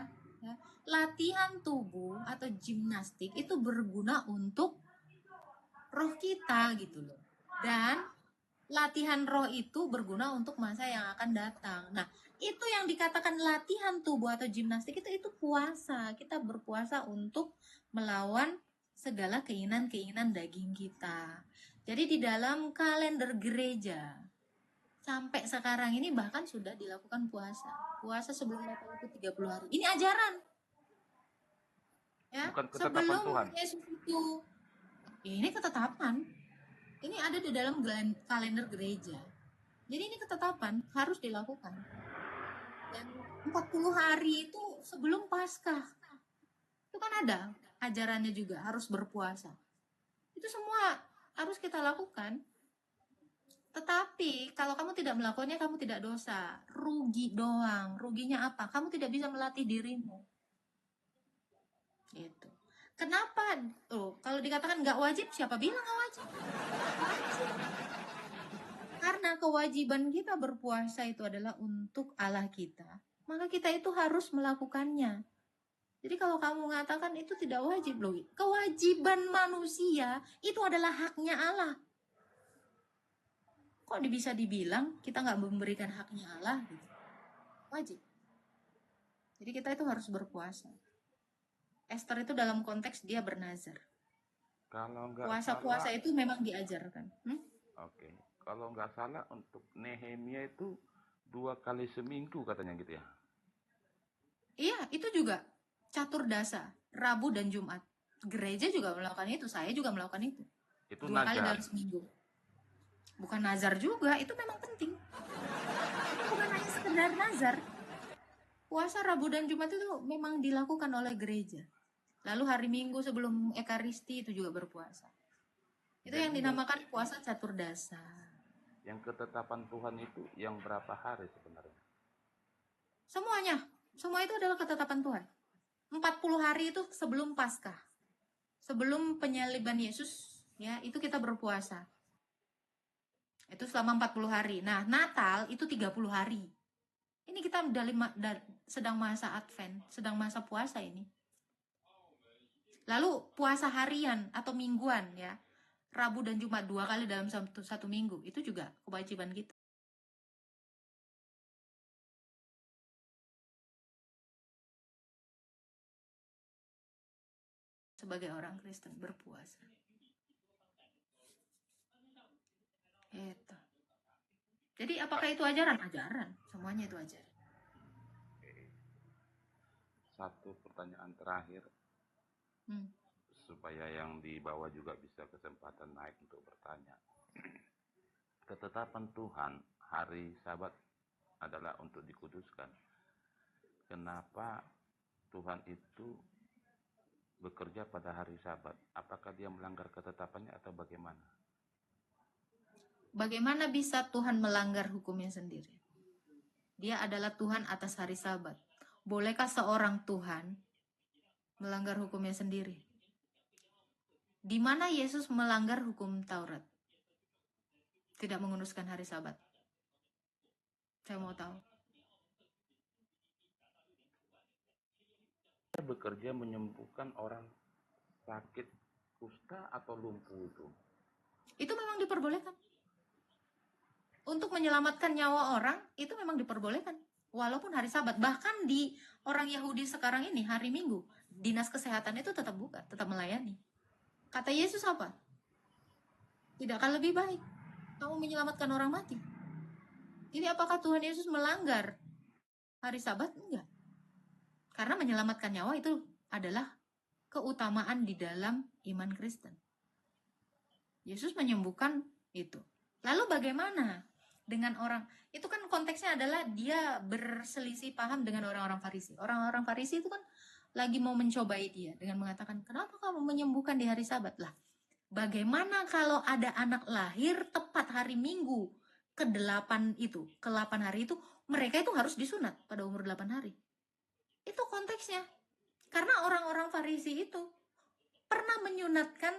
Latihan tubuh atau gimnastik itu berguna untuk roh kita gitu loh. Dan latihan roh itu berguna untuk masa yang akan datang. Nah, itu yang dikatakan latihan tubuh atau gimnastik itu puasa. Kita berpuasa untuk melawan segala keinginan-keinginan daging kita. Jadi di dalam kalender gereja sampai sekarang ini bahkan sudah dilakukan puasa. Puasa sebelum Natal itu 30 hari. Ini ajaran. Ya, bukan ketetapan sebelum Tuhan. Yesus itu. Ini ketetapan. Ini ada di dalam kalender gereja. Jadi ini ketetapan harus dilakukan. Dan 40 hari itu sebelum Paskah. Itu kan ada ajarannya juga harus berpuasa. Itu semua harus kita lakukan. Tetapi kalau kamu tidak melakukannya kamu tidak dosa. Rugi doang. Ruginya apa? Kamu tidak bisa melatih dirimu. Gitu. Kenapa? Kalau dikatakan nggak wajib, siapa bilang nggak wajib? Wajib. Karena kewajiban kita berpuasa itu adalah untuk Allah kita. Maka kita itu harus melakukannya. Jadi kalau kamu mengatakan itu tidak wajib loh, kewajiban manusia itu adalah haknya Allah. Kok bisa dibilang kita nggak memberikan haknya Allah gitu? Wajib. Jadi kita itu harus berpuasa. Esther itu dalam konteks dia bernazar. Kalau nggak Puasa-puasa salah, itu memang diajarkan. oke. Kalau nggak salah untuk Nehemia itu 2 kali seminggu katanya gitu ya. Iya, itu juga catur dasa, Rabu dan Jumat. Gereja juga melakukan itu, saya juga melakukan itu. Itu 2 kali nazar. dalam seminggu. Bukan nazar juga, itu memang penting. Itu bukan hanya sekedar nazar. Puasa Rabu dan Jumat itu memang dilakukan oleh gereja. Lalu hari Minggu sebelum Ekaristi itu juga berpuasa. Itu yang Jadi dinamakan puasa catur dasa. yang ketetapan Tuhan itu yang berapa hari sebenarnya? Semuanya, semua itu adalah ketetapan Tuhan. 40 hari itu sebelum Paskah. Sebelum penyaliban Yesus, ya, itu kita berpuasa. Itu selama 40 hari. Nah, Natal itu 30 hari. Ini kita sedang masa Advent, sedang masa puasa ini. Lalu puasa harian atau mingguan ya. Rabu dan Jumat 2 kali dalam satu minggu. Itu juga kewajiban kita. Sebagai orang Kristen berpuasa. Gitu. Jadi apakah itu ajaran? Ajaran. Semuanya itu ajaran. Satu pertanyaan terakhir supaya yang di bawah juga bisa kesempatan naik untuk bertanya. Ketetapan Tuhan hari Sabat adalah untuk dikuduskan. Kenapa Tuhan itu bekerja pada hari Sabat? Apakah dia melanggar ketetapannya atau bagaimana? Bagaimana bisa Tuhan melanggar hukumnya sendiri? Dia adalah Tuhan atas hari Sabat. Bolehkah seorang Tuhan melanggar hukumnya sendiri? Di mana Yesus melanggar hukum Taurat? Tidak menguduskan hari Sabat. Saya mau tahu. Dia bekerja menyembuhkan orang sakit kusta atau lumpuh itu. Itu memang diperbolehkan. Untuk menyelamatkan nyawa orang, itu memang diperbolehkan. Walaupun hari Sabat. Bahkan di orang Yahudi sekarang ini, hari Minggu, dinas kesehatan itu tetap buka, tetap melayani. Kata Yesus apa? Tidakkah lebih baik kamu menyelamatkan orang mati? Jadi apakah Tuhan Yesus melanggar hari Sabat? Enggak. Karena menyelamatkan nyawa itu adalah keutamaan di dalam iman Kristen. Yesus menyembuhkan itu. Lalu bagaimana dengan orang, itu kan konteksnya adalah dia berselisih paham dengan orang-orang Farisi. Orang-orang Farisi itu kan lagi mau mencobai dia dengan mengatakan, kenapa kamu menyembuhkan di hari Sabat? Lah, bagaimana kalau ada anak lahir tepat hari Minggu ke-8 itu, ke-8 hari itu, mereka itu harus disunat pada umur 8 hari. Itu konteksnya. Karena orang-orang Farisi itu pernah menyunatkan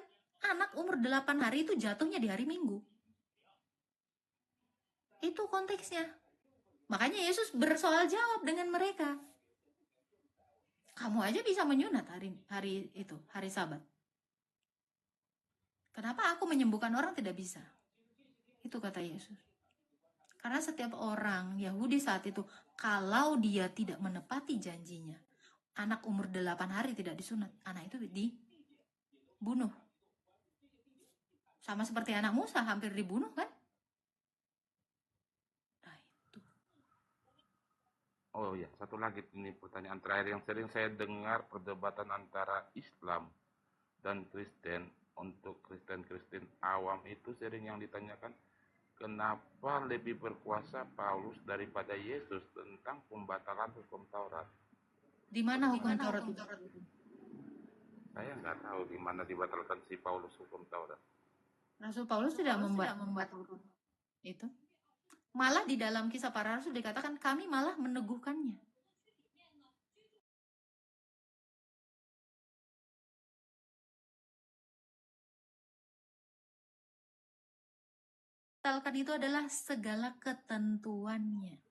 anak umur 8 hari itu jatuhnya di hari Minggu. Itu konteksnya. Makanya Yesus bersoal jawab dengan mereka. Kamu aja bisa menyunat hari itu, hari Sabat. Kenapa aku menyembuhkan orang tidak bisa? Itu kata Yesus. Karena setiap orang Yahudi saat itu, kalau dia tidak menepati janjinya, anak umur 8 hari tidak disunat, anak itu dibunuh. Sama seperti anak Musa, hampir dibunuh kan? Nah itu. Oh iya, satu lagi ini pertanyaan terakhir yang sering saya dengar perdebatan antara Islam dan Kristen. Untuk Kristen awam itu sering yang ditanyakan, kenapa lebih berkuasa Paulus daripada Yesus tentang pembatalan hukum Taurat? Di mana hukum Taurat itu? Saya nggak tahu di mana dibatalkan si Paulus hukum Taurat. Rasul Paulus tidak membuat itu. Malah di dalam Kisah Para Rasul dikatakan kami malah meneguhkannya. Batalkan itu adalah segala ketentuannya.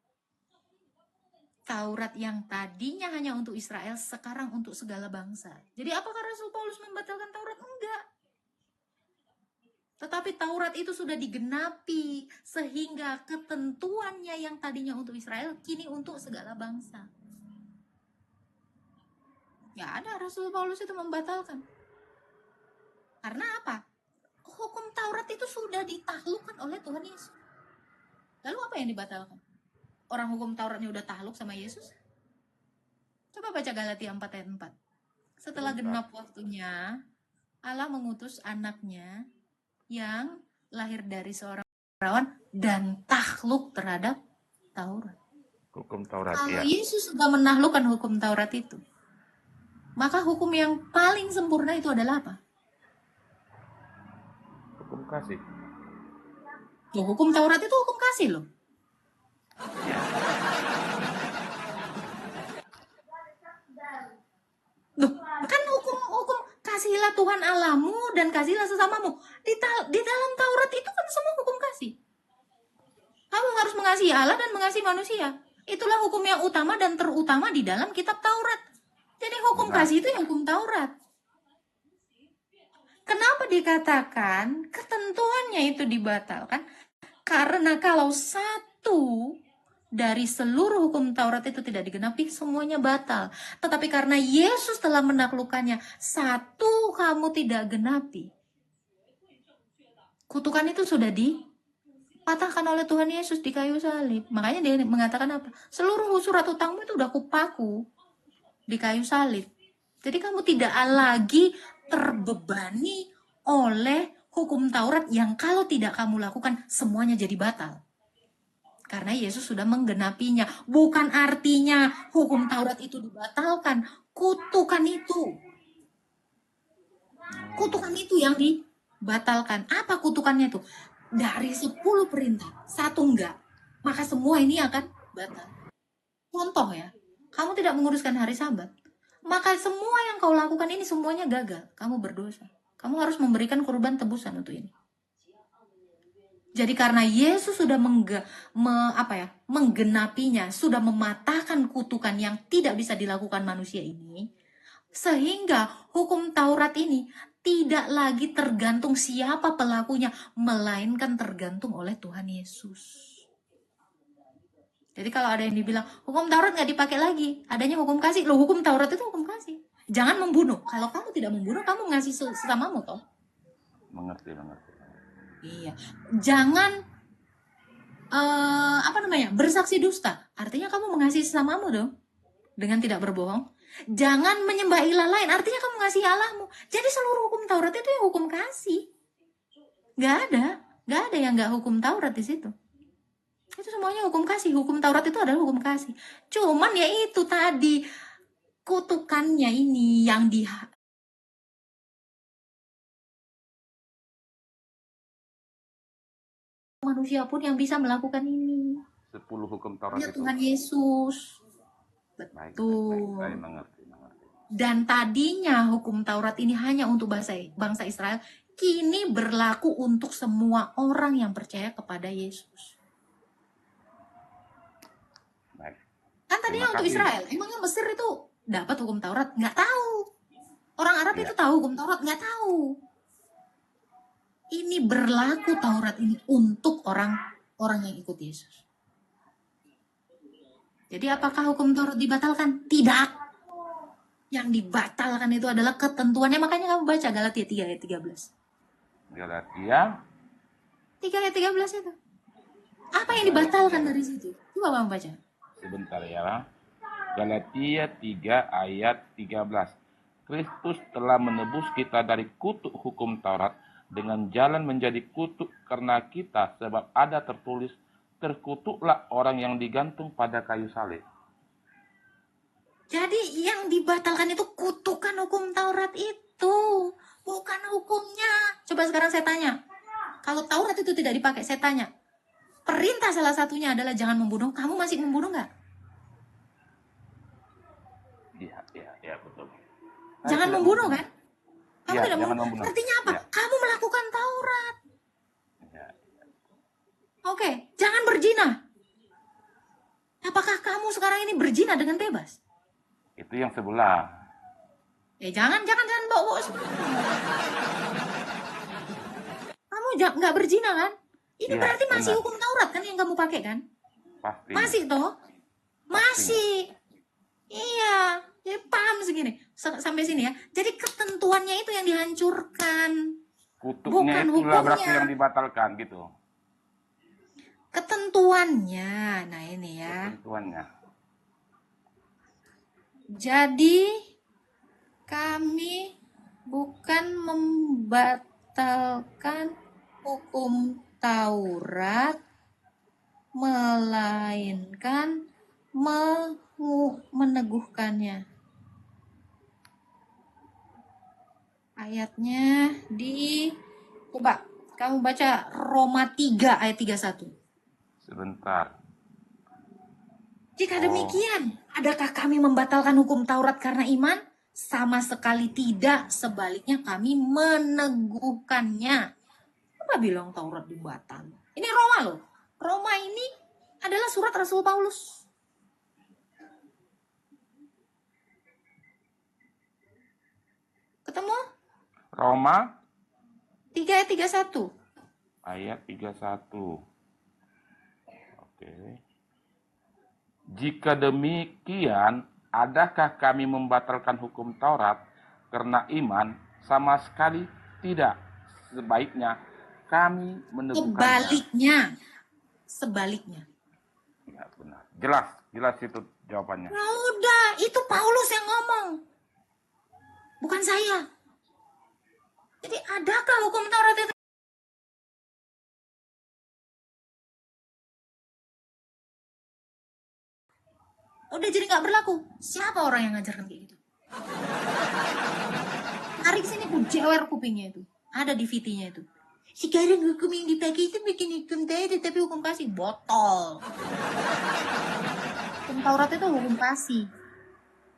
Taurat yang tadinya hanya untuk Israel, sekarang untuk segala bangsa. Jadi apakah Rasul Paulus membatalkan Taurat? Enggak. Tetapi Taurat itu sudah digenapi, sehingga ketentuannya yang tadinya untuk Israel, kini untuk segala bangsa. Ya ada Rasul Paulus itu membatalkan. Karena apa? Hukum Taurat itu sudah ditaklukkan oleh Tuhan Yesus. Lalu apa yang dibatalkan? Orang hukum Tauratnya udah takluk sama Yesus? Coba baca Galatia 4 ayat 4. Setelah genap waktunya, Allah mengutus anaknya yang lahir dari seorang perawan dan takluk terhadap Taurat. Hukum Taurat, Kalau ya. Yesus sudah menaklukkan hukum Taurat itu, maka hukum yang paling sempurna itu adalah apa? Hukum kasih. Tuh, hukum Taurat itu hukum kasih loh. Loh, kan hukum kasihilah Tuhan Allahmu dan kasihilah sesamamu. Di dalam Taurat itu kan semua hukum kasih. Kamu harus mengasihi Allah dan mengasihi manusia. Itulah hukum yang utama dan terutama di dalam kitab Taurat. Jadi hukum kasih itu yang hukum Taurat. Kenapa dikatakan ketentuannya itu dibatalkan? Karena kalau satu dari seluruh hukum Taurat itu tidak digenapi, semuanya batal. Tetapi karena Yesus telah menaklukkannya, satu kamu tidak genapi, kutukan itu sudah dipatahkan oleh Tuhan Yesus di kayu salib. Makanya dia mengatakan apa? Seluruh surat utangmu itu udah kupaku di kayu salib. Jadi kamu tidak lagi terbebani oleh hukum Taurat yang kalau tidak kamu lakukan semuanya jadi batal. Karena Yesus sudah menggenapinya. Bukan artinya hukum Taurat itu dibatalkan. Kutukan itu yang dibatalkan. Apa kutukannya itu? Dari 10 perintah, satu enggak. Maka semua ini akan batal. Contoh ya, kamu tidak menguruskan hari Sabat. Maka semua yang kau lakukan ini semuanya gagal. Kamu berdosa. Kamu harus memberikan kurban tebusan untuk ini. Jadi karena Yesus sudah menggenapinya, sudah mematahkan kutukan yang tidak bisa dilakukan manusia ini, sehingga hukum Taurat ini tidak lagi tergantung siapa pelakunya, melainkan tergantung oleh Tuhan Yesus. Jadi kalau ada yang dibilang hukum Taurat nggak dipakai lagi, adanya hukum kasih. Loh, hukum Taurat itu hukum kasih. Jangan membunuh. Kalau kamu tidak membunuh, kamu mengasihi sesamamu toh. Mengerti. Iya, jangan bersaksi dusta. Artinya kamu mengasihi sesamamu dong, dengan tidak berbohong. Jangan menyembah ilah lain. Artinya kamu mengasihi Allahmu. Jadi seluruh hukum Taurat itu yang hukum kasih. Gak ada yang gak hukum Taurat di situ. Itu semuanya hukum kasih. Hukum Taurat itu adalah hukum kasih. Cuman ya itu tadi kutukannya ini yang manusia pun yang bisa melakukan ini. 10 hukum Taurat Ya itu. Tuhan Yesus. Baik. Betul. Saya mengerti. Dan tadinya hukum Taurat ini hanya untuk bangsa Israel, kini berlaku untuk semua orang yang percaya kepada Yesus. Baik. Kan tadinya Terima untuk kasih. Israel. Emangnya Mesir itu dapat hukum Taurat? Nggak tahu. Orang Arab itu tahu hukum Taurat? Nggak tahu. Ini berlaku Taurat ini untuk orang yang ikut Yesus. Jadi apakah hukum Taurat dibatalkan? Tidak. Yang dibatalkan itu adalah ketentuannya. Makanya kamu baca Galatia 3 ayat 13. Galatia 3 ayat 13 itu. Apa yang dibatalkan dari situ? Coba kamu baca. sebentar ya. Galatia 3 ayat 13. Kristus telah menebus kita dari kutuk hukum Taurat dengan jalan menjadi kutuk karena kita, sebab ada tertulis, terkutuklah orang yang digantung pada kayu salib. Jadi yang dibatalkan itu kutukan hukum Taurat itu, bukan hukumnya. Coba sekarang saya tanya, kalau Taurat itu tidak dipakai, saya tanya, perintah salah satunya adalah jangan membunuh, kamu masih membunuh nggak? Iya, betul. Jangan membunuh kan? Kamu Iya, tidak jangan membunuh. membunuh. Artinya apa? Iya. Kamu melakukan Taurat. Ya. Oke, jangan berzina. Apakah kamu sekarang ini ini berzina dengan bebas. Itu yang sebelah. Jangan bawa semua. Kamu nggak berzina kan? Ini Iya, berarti masih benar. hukum Taurat kan yang kamu pakai kan? Pasti. Masih toh? Masih. Iya, jadi paham segini. Sampai sini ya. Jadi ketentuannya itu yang dihancurkan. Kutuknya Bukan itulah berarti hukumnya. yang dibatalkan gitu. Ketentuannya. Nah ini ya. Ketentuannya. Jadi kami bukan membatalkan hukum Taurat, melainkan meneguhkannya. Ayatnya coba kamu baca Roma 3 ayat 31. Sebentar. Jika demikian, adakah kami membatalkan hukum Taurat karena iman? Sama sekali tidak, sebaliknya kami meneguhkannya. Apa bilang Taurat dibatal? Ini Roma loh. Roma ini adalah surat Rasul Paulus. Ketemu? Roma 3 ayat 31. ayat 31. Oke. Jika demikian, adakah kami membatalkan hukum Taurat karena iman? Sama sekali tidak. Sebaiknya kami meneguhkannya. Sebaliknya. Ya, benar. Jelas itu jawabannya. Nah udah, itu Paulus yang ngomong. Bukan saya. Jadi adakah hukum Taurat itu? Udah jadi nggak berlaku. Siapa orang yang ngajarkan kayak gitu? Tarik sini pun jewer kupingnya itu. Ada di VT-nya itu. Sekarang hukum yang dipakai itu bikin hukum Taurat, tapi hukum kasih botol. Hukum Taurat itu hukum kasih.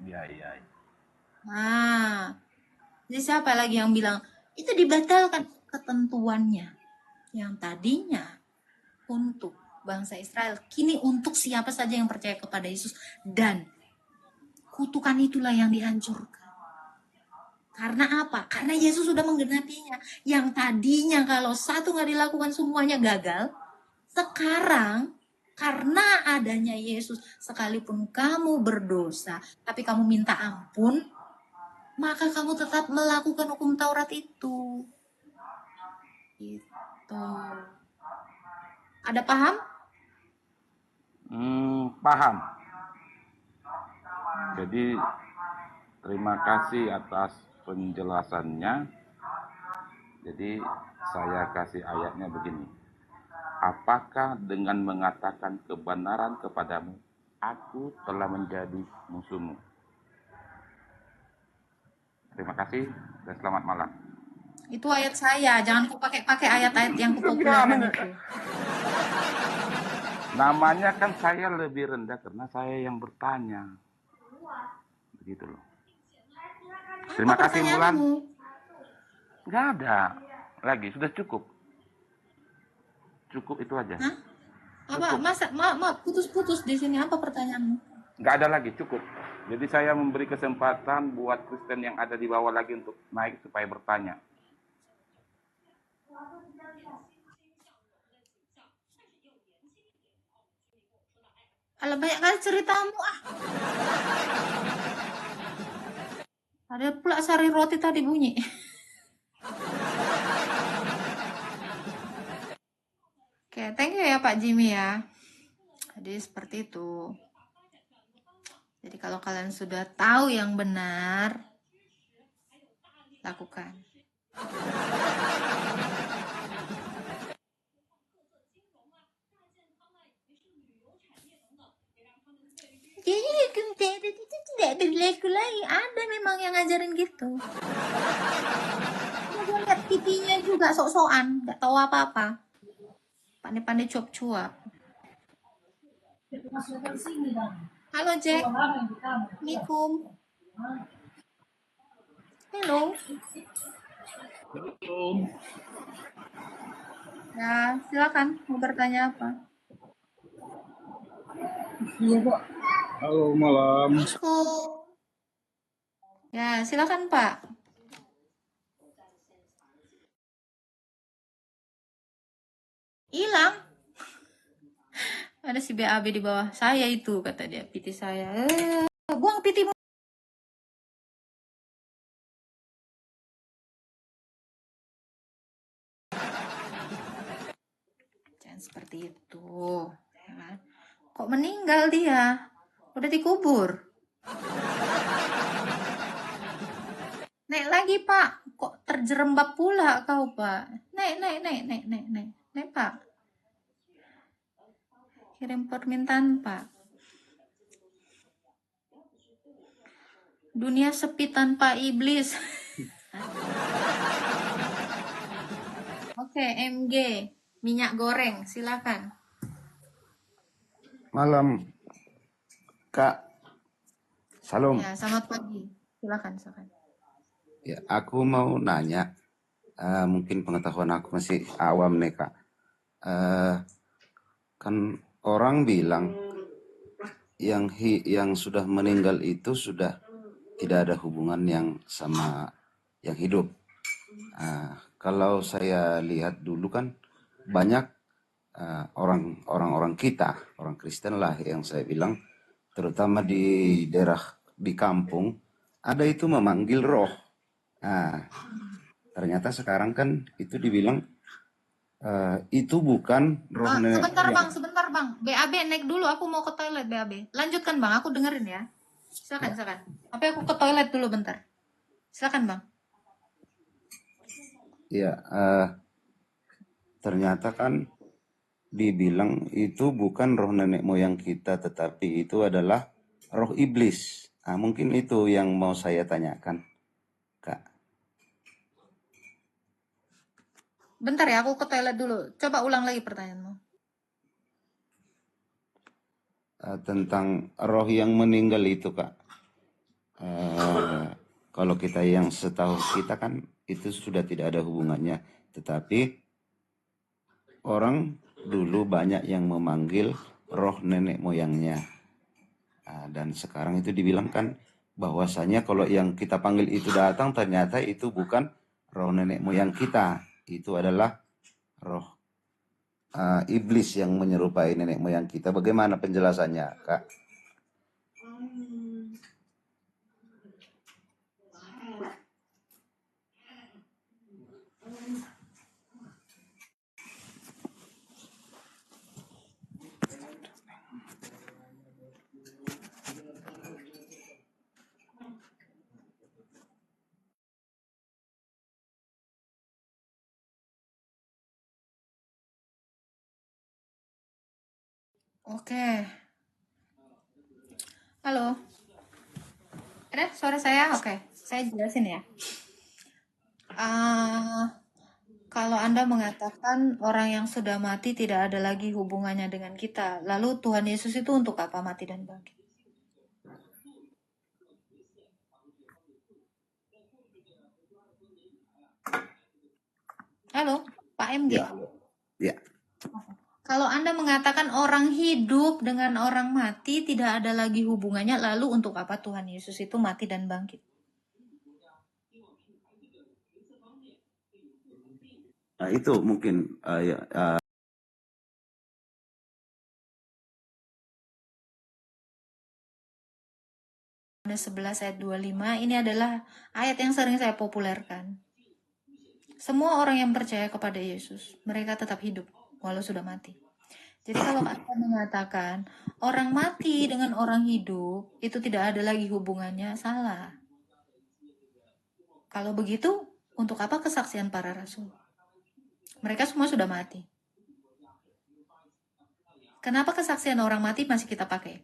Iya. Nah, jadi siapa lagi yang bilang itu dibatalkan ketentuannya yang tadinya untuk bangsa Israel, kini untuk siapa saja yang percaya kepada Yesus, dan kutukan itulah yang dihancurkan. Karena apa? Karena Yesus sudah menggenapinya. Yang tadinya kalau satu nggak dilakukan semuanya gagal, sekarang karena adanya Yesus, sekalipun kamu berdosa, tapi kamu minta ampun, maka kamu tetap melakukan hukum Taurat itu. Gitu. Ada paham? Paham. Jadi terima kasih atas penjelasannya. Jadi saya kasih ayatnya begini. Apakah dengan mengatakan kebenaran kepadamu, aku telah menjadi musuhmu? Terima kasih dan selamat malam. Itu ayat saya, jangan kau pakai ayat-ayat yang kepopuleran itu. Namanya kan saya lebih rendah karena saya yang bertanya. Begitu loh. Terima kasih Bulan. Nggak ada lagi, sudah cukup. Cukup itu aja. Hah? Apa? Masa putus-putus di sini, apa pertanyaanmu? Nggak ada lagi, cukup. Jadi saya memberi kesempatan buat Kristen yang ada di bawah lagi untuk naik supaya bertanya. Alah, banyak kali ceritamu ah. Ada pula sari roti tadi bunyi. Oke, thank you ya Pak Jimmy ya. Jadi seperti itu. Jadi kalau kalian sudah tahu yang benar, lakukan. Jadi hukum Taurat itu tidak berlaku lagi. Ada memang yang ngajarin gitu. Gue lihat TV-nya juga sok-sokan, nggak tahu apa-apa. Pandai-pandai cuap-cuap. Halo Jack. Assalamualaikum. Halo. Ya, silakan mau bertanya apa? Iya, Bu. Halo malam. Assalamualaikum. Ya, silakan Pak. Hilang. Ada si BAB di bawah saya itu, kata dia, piti saya. Buang pitimu. Jangan seperti itu. Ya kan? Kok meninggal dia? Udah dikubur. Naik lagi Pak. Kok terjerembab pula kau Pak? Naik, Pak. Kirim permintaan Pak. Dunia sepi tanpa iblis. Oke, MG. Minyak goreng, silakan. Malam, Kak. Salam. Ya, selamat pagi. Silakan. Ya, aku mau nanya, mungkin pengetahuan aku masih awam nih, Kak. Kan orang bilang yang sudah meninggal itu sudah tidak ada hubungan yang sama yang hidup. Kalau saya lihat dulu kan banyak orang-orang kita, orang Kristen lah yang saya bilang, terutama di daerah di kampung, ada itu memanggil roh. Ternyata sekarang kan itu dibilang itu bukan roh nenek moyang. Sebentar bang. BAB naik dulu, aku mau ke toilet BAB. Lanjutkan bang, aku dengerin ya. Silakan. Tapi aku ke toilet dulu bentar. Silakan bang. Ya, ternyata kan dibilang itu bukan roh nenek moyang kita, tetapi itu adalah roh iblis. Mungkin itu yang mau saya tanyakan, Kak. Bentar ya, aku ke toilet dulu. Coba ulang lagi pertanyaanmu. Tentang roh yang meninggal itu, Kak. Kalau kita yang setahu kita kan itu sudah tidak ada hubungannya. Tetapi orang dulu banyak yang memanggil roh nenek moyangnya. Dan sekarang itu dibilang kan bahwasanya kalau yang kita panggil itu datang ternyata itu bukan roh nenek moyang kita. Itu adalah roh iblis yang menyerupai nenek moyang kita. Bagaimana penjelasannya, Kak? Oke. Halo. Ada suara saya? Oke. Saya jelasin ya. Kalau Anda mengatakan orang yang sudah mati tidak ada lagi hubungannya dengan kita, lalu Tuhan Yesus itu untuk apa mati dan bangkit? Halo, Pak MG. Ya. Kalau Anda mengatakan orang hidup dengan orang mati tidak ada lagi hubungannya, lalu untuk apa Tuhan Yesus itu mati dan bangkit? Itu mungkin 11 ayat 25 ini adalah ayat yang sering saya populerkan. Semua orang yang percaya kepada Yesus, mereka tetap hidup walau sudah mati. Jadi kalau Anda mengatakan orang mati dengan orang hidup itu tidak ada lagi hubungannya, salah. Kalau begitu, untuk apa kesaksian para rasul? Mereka semua sudah mati. Kenapa kesaksian orang mati masih kita pakai?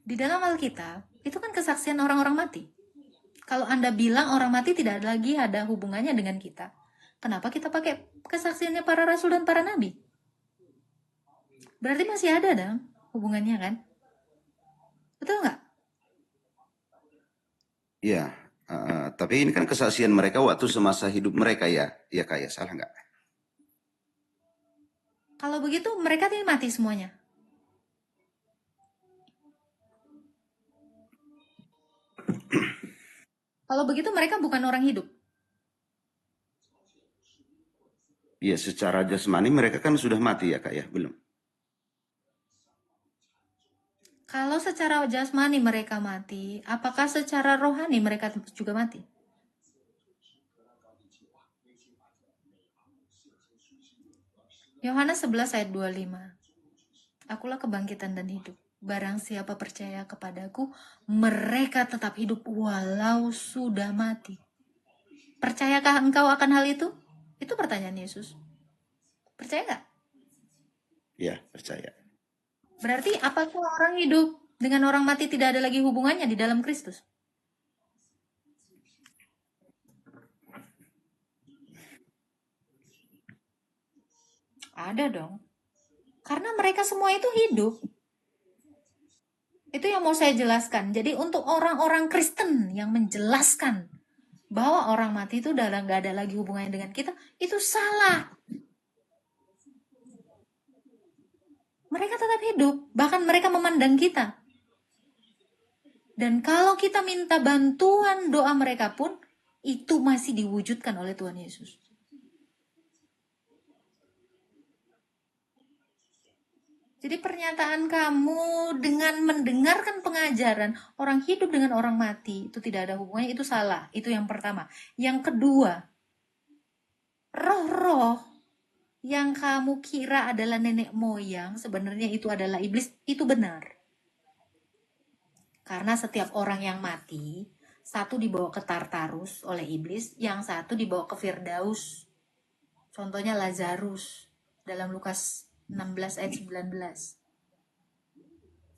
Di dalam Alkitab, itu kan kesaksian orang-orang mati. Kalau Anda bilang orang mati tidak lagi ada hubungannya dengan kita, kenapa kita pakai kesaksiannya para rasul dan para nabi? Berarti masih ada dong hubungannya kan? Betul nggak? ya, tapi ini kan kesaksian mereka waktu semasa hidup mereka ya, Kak ya, salah nggak? Kalau begitu mereka ini mati semuanya. Kalau begitu mereka bukan orang hidup. Ya, secara jasmani mereka kan sudah mati ya Kak ya, belum? Kalau secara jasmani mereka mati, apakah secara rohani mereka juga mati? Yohanes 11 ayat 25. Akulah kebangkitan dan hidup. Barang siapa percaya kepadaku, mereka tetap hidup walau sudah mati. Percayakah engkau akan hal itu? Itu pertanyaan Yesus. Percaya nggak? Ya, percaya. Berarti apakah orang hidup dengan orang mati tidak ada lagi hubungannya di dalam Kristus? Ada dong. Karena mereka semua itu hidup. Itu yang mau saya jelaskan. Jadi untuk orang-orang Kristen yang menjelaskan bahwa orang mati itu udah nggak ada lagi hubungannya dengan kita, itu salah. Mereka tetap hidup, bahkan mereka memandang kita. Dan kalau kita minta bantuan doa mereka pun, itu masih diwujudkan oleh Tuhan Yesus. Jadi pernyataan kamu dengan mendengarkan pengajaran orang hidup dengan orang mati, itu tidak ada hubungannya, itu salah. Itu yang pertama. Yang kedua, roh-roh yang kamu kira adalah nenek moyang, sebenarnya itu adalah iblis, itu benar. Karena setiap orang yang mati, satu dibawa ke Tartarus oleh iblis, yang satu dibawa ke Firdaus. Contohnya Lazarus dalam Lukas 16 ayat 19.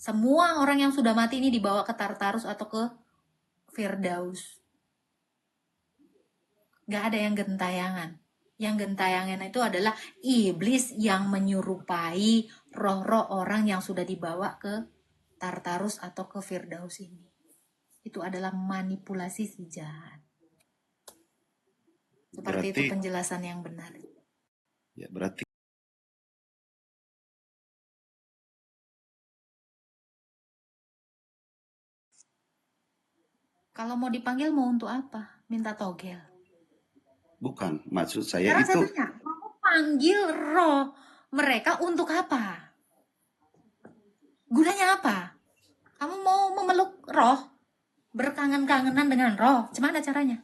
Semua orang yang sudah mati ini dibawa ke Tartarus atau ke Firdaus. Gak ada yang gentayangan. Yang gentayangan itu adalah iblis yang menyerupai roh-roh orang yang sudah dibawa ke Tartarus atau ke Firdaus ini. Itu adalah manipulasi si jahat. Seperti itu penjelasan yang benar. Ya, berarti kalau mau dipanggil mau untuk apa? Minta togel. bukan, maksud saya Sekarang itu saya tanya, kamu panggil roh mereka untuk apa? Gunanya apa? Kamu mau memeluk roh? Berkangen-kangenan dengan roh? Gimana caranya?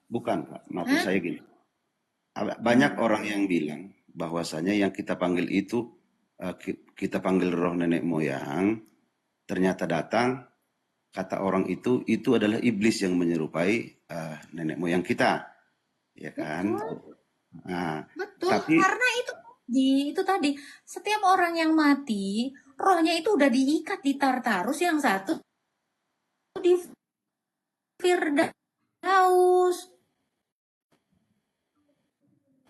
bukan, Kak. Maksud saya gini. Banyak orang yang bilang bahwasanya yang kita panggil itu kita panggil roh nenek moyang, ternyata datang kata orang itu adalah iblis yang menyerupai nenek moyang kita, ya kan? Nah, Betul, tapi karena itu tadi setiap orang yang mati, rohnya itu udah diikat di Tartarus, yang satu di Firdaus.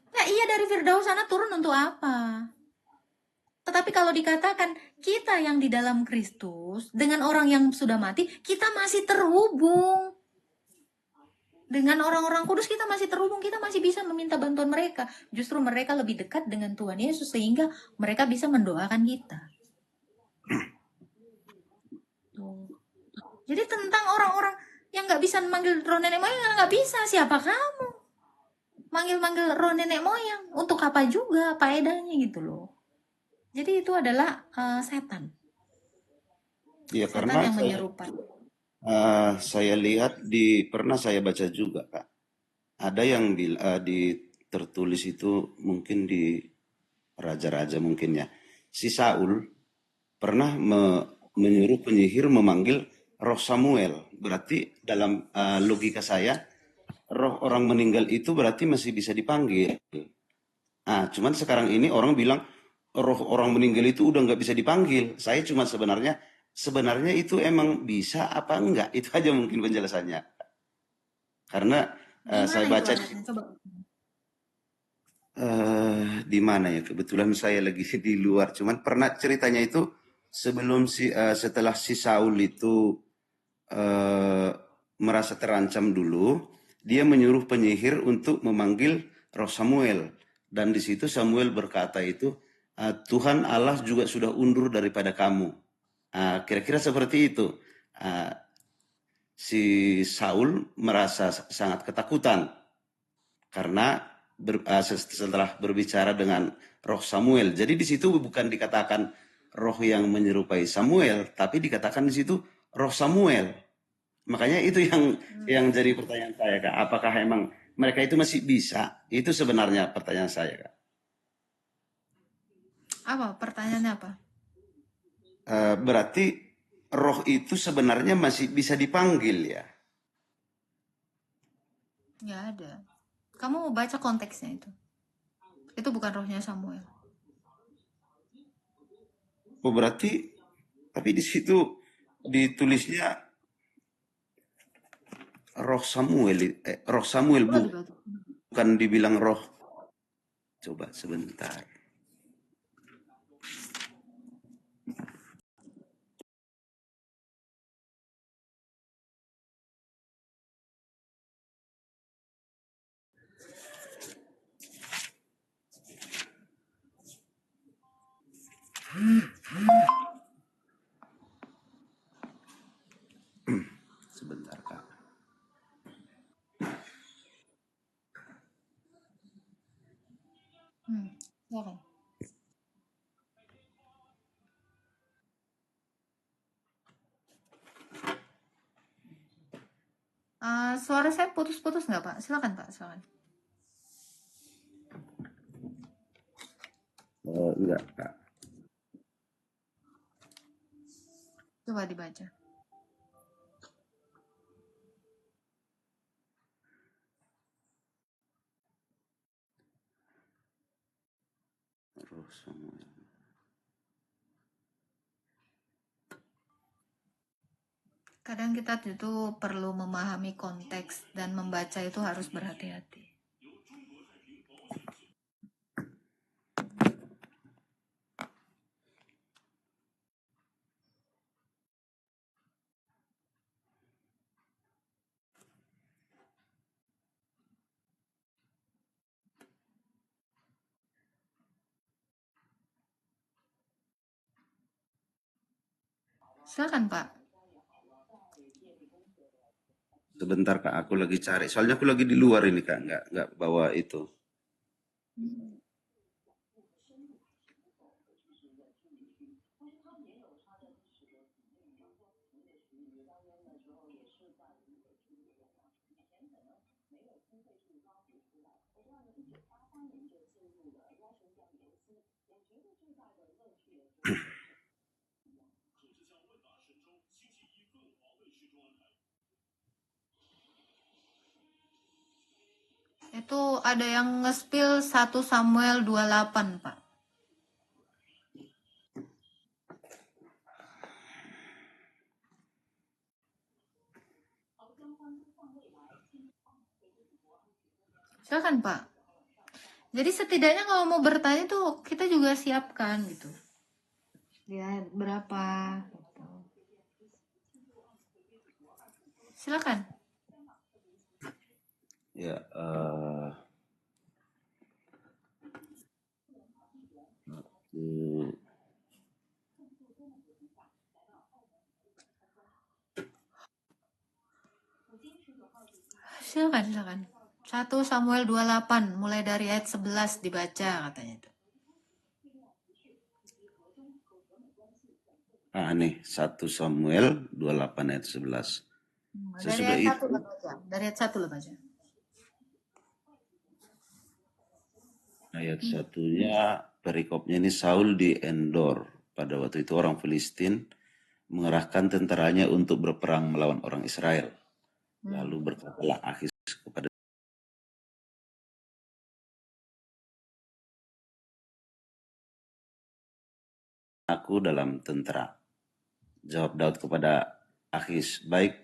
Nah, iya, dari Firdaus sana turun untuk apa? Tetapi kalau dikatakan kita yang di dalam Kristus dengan orang yang sudah mati, kita masih terhubung. Dengan orang-orang kudus kita masih terhubung, kita masih bisa meminta bantuan mereka. Justru mereka lebih dekat dengan Tuhan Yesus sehingga mereka bisa mendoakan kita. Jadi tentang orang-orang yang nggak bisa manggil roh nenek moyang, nggak bisa. Siapa kamu? Manggil-manggil roh nenek moyang untuk apa juga? Apa edanya gitu loh. Jadi itu adalah setan. ya Setan karena yang menyerupai. saya lihat pernah saya baca juga, Kak. Ada yang tertulis itu mungkin di raja-raja mungkin ya. Si Saul pernah menyuruh penyihir memanggil roh Samuel. Berarti dalam logika saya, roh orang meninggal itu berarti masih bisa dipanggil. Cuman sekarang ini orang bilang roh orang meninggal itu udah nggak bisa dipanggil. Saya cuma sebenarnya itu emang bisa apa enggak? Itu aja mungkin penjelasannya. Karena saya baca di mana ya, kebetulan saya lagi di luar. Cuman pernah ceritanya itu setelah si Saul itu merasa terancam dulu, dia menyuruh penyihir untuk memanggil roh Samuel. Dan di situ Samuel berkata itu, Tuhan Allah juga sudah undur daripada kamu. Kira-kira seperti itu. Si Saul merasa sangat ketakutan karena setelah berbicara dengan roh Samuel. Jadi di situ bukan dikatakan roh yang menyerupai Samuel, tapi dikatakan di situ roh Samuel. Makanya itu yang jadi pertanyaan saya, Kak. Apakah emang mereka itu masih bisa? Itu sebenarnya pertanyaan saya, Kak. Apa pertanyaannya apa? Berarti roh itu sebenarnya masih bisa dipanggil ya? Nggak ada. Kamu mau baca konteksnya itu. Itu bukan rohnya Samuel. Oh berarti, tapi di situ ditulisnya roh Samuel, Coba dibaca. bukan dibilang roh. Coba sebentar. Sebentar, Kak. Silakan. Suara saya putus-putus nggak, Pak? Silakan, Pak. Silakan. Enggak, Kak. Coba dibaca. Roh Samuel. Kadang kita itu perlu memahami konteks dan membaca itu harus berhati-hati. Silakan, Pak. Sebentar, Kak, aku lagi cari. Soalnya aku lagi di luar ini, Kak, nggak bawa itu. Itu ada yang nge-spill 1 Samuel 28, Pak. Silakan, Pak. Jadi setidaknya kalau mau bertanya tuh kita juga siapkan gitu. Ya, berapa gitu. Silakan. Ya, Silakan. 1 Samuel 28 mulai dari ayat 11 dibaca katanya itu. nih 1 Samuel 28 ayat 11. Dari Sesudah ayat 1 itu, lah baca. Dari ayat 1 lah baca. ayat 1-nya perikopnya ini Saul di Endor. Pada waktu itu orang Filistin mengerahkan tentaranya untuk berperang melawan orang Israel. Lalu berkatalah Akis kepada aku dalam tentara. Jawab Daud kepada Akis, baik,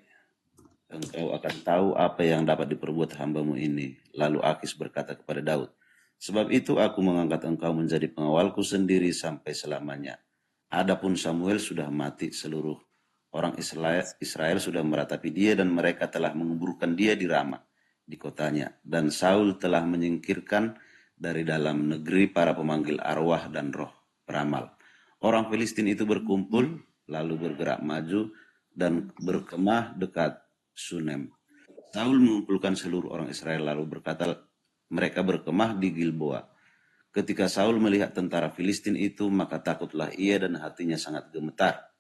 engkau akan tahu apa yang dapat diperbuat hambamu ini. Lalu Akis berkata kepada Daud, sebab itu aku mengangkat engkau menjadi pengawalku sendiri sampai selamanya. Adapun Samuel sudah mati, seluruh orang Israel sudah meratapi dia dan mereka telah menguburkan dia di Rama, di kotanya. Dan Saul telah menyingkirkan dari dalam negeri para pemanggil arwah dan roh peramal. Orang Filistin itu berkumpul, lalu bergerak maju dan berkemah dekat Sunem. Saul mengumpulkan seluruh orang Israel lalu berkata, mereka berkemah di Gilboa. Ketika Saul melihat tentara Filistin itu, maka takutlah ia dan hatinya sangat gemetar.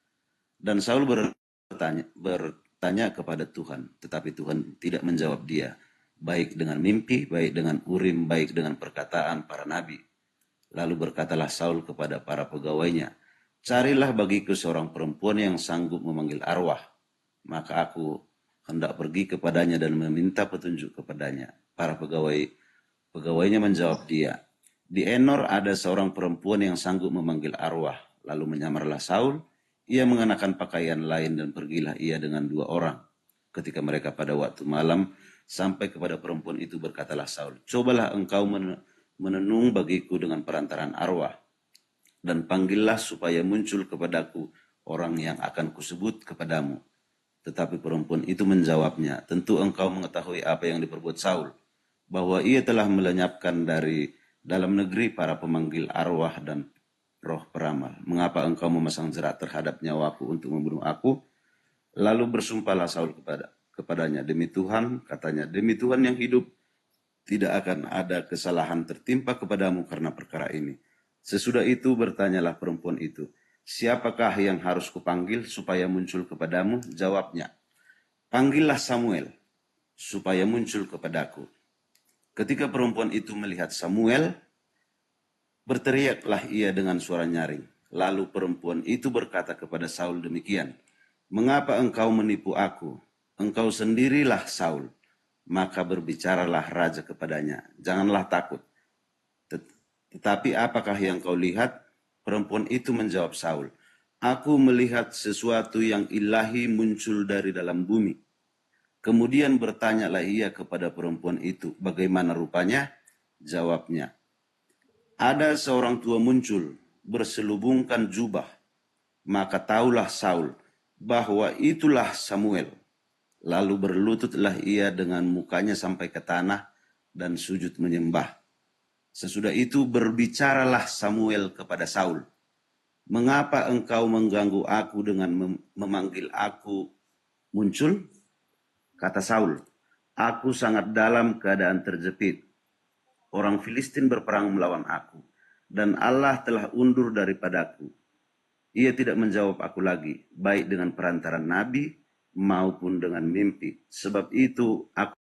Dan Saul bertanya kepada Tuhan, tetapi Tuhan tidak menjawab dia, baik dengan mimpi, baik dengan urim, baik dengan perkataan para nabi. Lalu berkatalah Saul kepada para pegawainya, carilah bagiku seorang perempuan yang sanggup memanggil arwah. Maka aku hendak pergi kepadanya dan meminta petunjuk kepadanya. Para pegawainya menjawab dia, di Enor ada seorang perempuan yang sanggup memanggil arwah. Lalu menyamarlah Saul, ia mengenakan pakaian lain dan pergilah ia dengan 2 orang. Ketika mereka pada waktu malam sampai kepada perempuan itu, berkatalah Saul, cobalah engkau menenung bagiku dengan perantaran arwah, dan panggillah supaya muncul kepadaku orang yang akan kusebut kepadamu. Tetapi perempuan itu menjawabnya, tentu engkau mengetahui apa yang diperbuat Saul, bahwa ia telah melenyapkan dari dalam negeri para pemanggil arwah dan roh peramal. Mengapa engkau memasang jerat terhadap nyawaku untuk membunuh aku? Lalu bersumpahlah Saul kepadanya, demi Tuhan, katanya, demi Tuhan yang hidup, tidak akan ada kesalahan tertimpa kepadamu karena perkara ini. Sesudah itu bertanyalah perempuan itu, siapakah yang harus kupanggil supaya muncul kepadamu? Jawabnya, panggillah Samuel supaya muncul kepadaku. Ketika perempuan itu melihat Samuel, berteriaklah ia dengan suara nyaring. Lalu perempuan itu berkata kepada Saul demikian, mengapa engkau menipu aku? Engkau sendirilah Saul. Maka berbicaralah raja kepadanya, janganlah takut. Tetapi apakah yang kau lihat? Perempuan itu menjawab Saul, aku melihat sesuatu yang ilahi muncul dari dalam bumi. Kemudian bertanyalah ia kepada perempuan itu, bagaimana rupanya? Jawabnya, ada seorang tua muncul, berselubungkan jubah. Maka taulah Saul bahwa itulah Samuel. Lalu berlututlah ia dengan mukanya sampai ke tanah dan sujud menyembah. Sesudah itu berbicaralah Samuel kepada Saul, mengapa engkau mengganggu aku dengan memanggil aku muncul? Kata Saul, aku sangat dalam keadaan terjepit. Orang Filistin berperang melawan aku, dan Allah telah undur daripadaku. Ia tidak menjawab aku lagi, baik dengan perantaran nabi maupun dengan mimpi. Sebab itu aku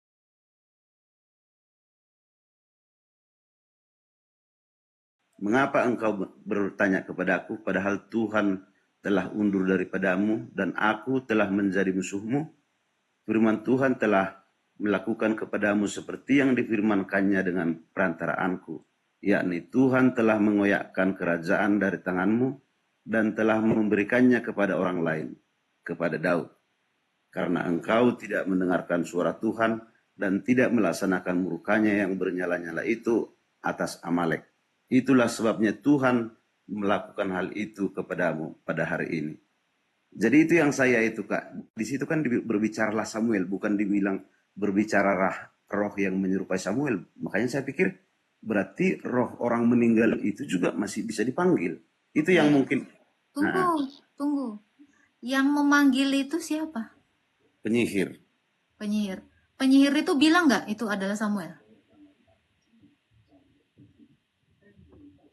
mengapa engkau bertanya kepadaku, padahal Tuhan telah undur daripadamu, dan aku telah menjadi musuhmu? Firman Tuhan telah melakukan kepadamu seperti yang difirmankannya dengan perantaraanku, yakni Tuhan telah mengoyakkan kerajaan dari tanganmu dan telah memberikannya kepada orang lain, kepada Daud. Karena engkau tidak mendengarkan suara Tuhan dan tidak melaksanakan murkanya yang bernyala-nyala itu atas Amalek. Itulah sebabnya Tuhan melakukan hal itu kepadamu pada hari ini. Jadi itu yang saya itu Kak. Di situ kan berbicaralah Samuel, bukan dibilang berbicara roh yang menyerupai Samuel. Makanya saya pikir berarti roh orang meninggal itu juga masih bisa dipanggil. Itu yang mungkin. Tunggu. Yang memanggil itu siapa? Penyihir. Penyihir itu bilang nggak itu adalah Samuel?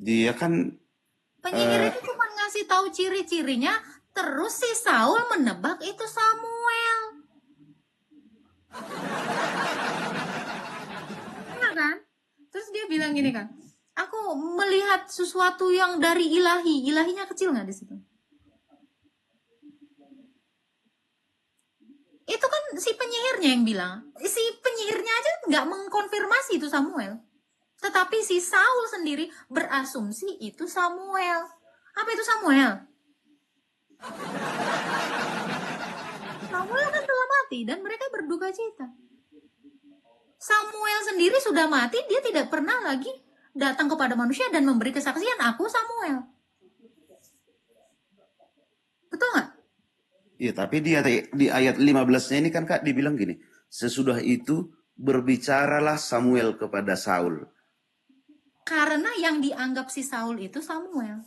Dia kan Penyihir itu cuma ngasih tahu ciri-cirinya, terus si Saul menebak itu Samuel. Benar kan? Terus dia bilang gini kan, aku melihat sesuatu yang dari ilahi. Ilahinya kecil nggak di situ? Itu kan si penyihirnya yang bilang. Si penyihirnya aja nggak mengkonfirmasi itu Samuel. Tetapi si Saul sendiri berasumsi itu Samuel. Apa itu Samuel? Samuel kan telah mati dan mereka berduka cita. Samuel sendiri sudah mati, dia tidak pernah lagi datang kepada manusia dan memberi kesaksian, aku Samuel. Betul nggak? Iya, tapi di ayat 15-nya ini kan Kak dibilang gini, sesudah itu berbicaralah Samuel kepada Saul. Karena yang dianggap si Saul itu Samuel.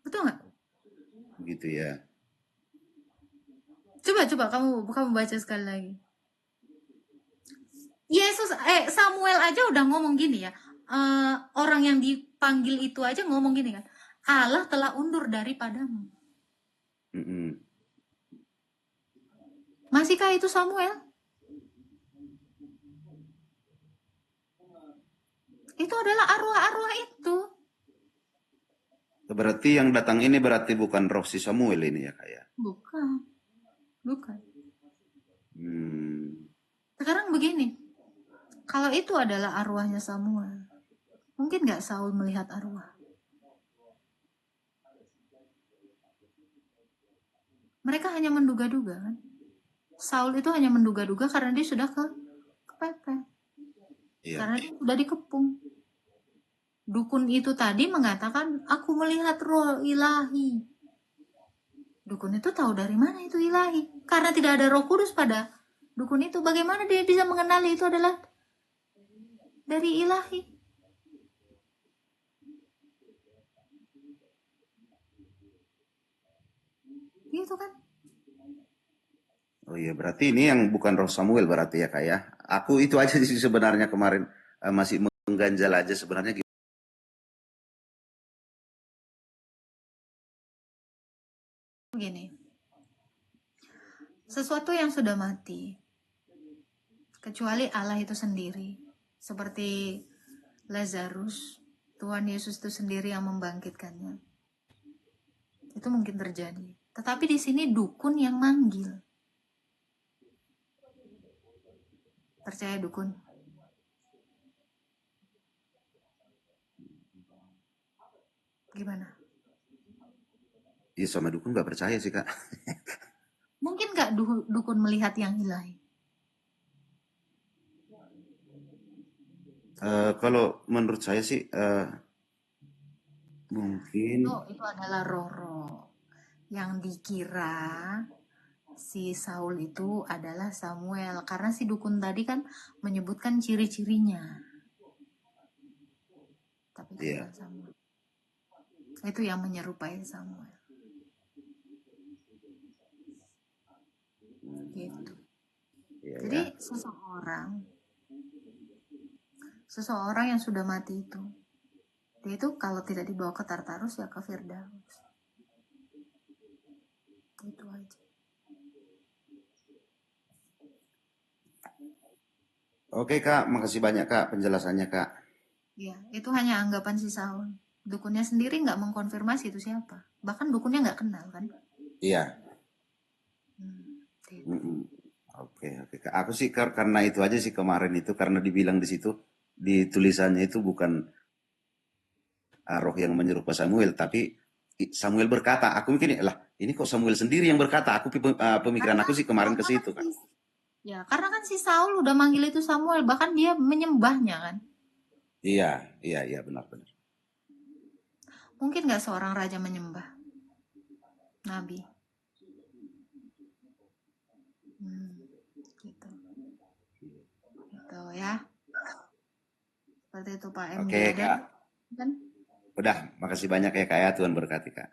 Betul nggak? Gitu ya. Coba kamu baca sekali lagi. Samuel aja udah ngomong gini ya. Orang yang dipanggil itu aja ngomong gini kan. Allah telah undur daripadamu. Mm-mm. Masihkah itu Samuel? Itu adalah arwah-arwah itu. Berarti yang datang ini berarti bukan roh si Samuel ini ya Kak ya? Bukan. Sekarang begini. Kalau itu adalah arwahnya Samuel, mungkin nggak Saul melihat arwah? Mereka hanya menduga-duga kan? Saul itu hanya menduga-duga karena dia sudah kepepet. Iya. Karena dia sudah dikepung. Dukun itu tadi mengatakan, aku melihat roh ilahi. Dukun itu tahu dari mana itu ilahi? Karena tidak ada Roh Kudus pada dukun itu. Bagaimana dia bisa mengenali itu adalah dari ilahi? Gitu kan? Oh iya, berarti ini yang bukan roh Samuel berarti ya Kak ya? Aku itu aja sih sebenarnya kemarin masih mengganjal aja sebenarnya. Begini, sesuatu yang sudah mati, kecuali Allah itu sendiri, seperti Lazarus, Tuhan Yesus itu sendiri yang membangkitkannya. Itu mungkin terjadi. Tetapi di sini dukun yang manggil. Percaya dukun? Gimana? Iya sama dukun nggak percaya sih Kak. Mungkin nggak dukun melihat yang ilahi? Kalau menurut saya sih mungkin Itu adalah roh-roh yang dikira si Saul itu adalah Samuel, karena si dukun tadi kan menyebutkan ciri-cirinya. Tapi itu Iya. bukan Samuel. Itu yang menyerupai Samuel. Gitu. Iya, Jadi ya. seseorang yang sudah mati itu, dia itu kalau tidak dibawa ke Tartarus ya ke Firdaus. Itu aja. Oke Kak, makasih banyak Kak penjelasannya Kak. Ya, itu hanya anggapan si Saul. Dukunnya sendiri nggak mengkonfirmasi itu siapa. Bahkan dukunnya nggak kenal kan. Iya. Gitu. Oke. Kak. Aku sih karena itu aja sih kemarin itu karena dibilang di situ di tulisannya itu bukan roh yang menyerupai Samuel, tapi Samuel berkata. Aku mikirnya lah ini kok Samuel sendiri yang berkata. Aku pemikiran aku sih kemarin ke situ Kak. Ya, karena kan si Saul udah manggil itu Samuel, bahkan dia menyembahnya kan. Iya benar. Mungkin nggak seorang raja menyembah nabi. Gitu. Gitu ya. Seperti itu Pak MD. Oke Kak. Kan? Udah, makasih banyak ya Kak ya, Tuhan berkati Kak.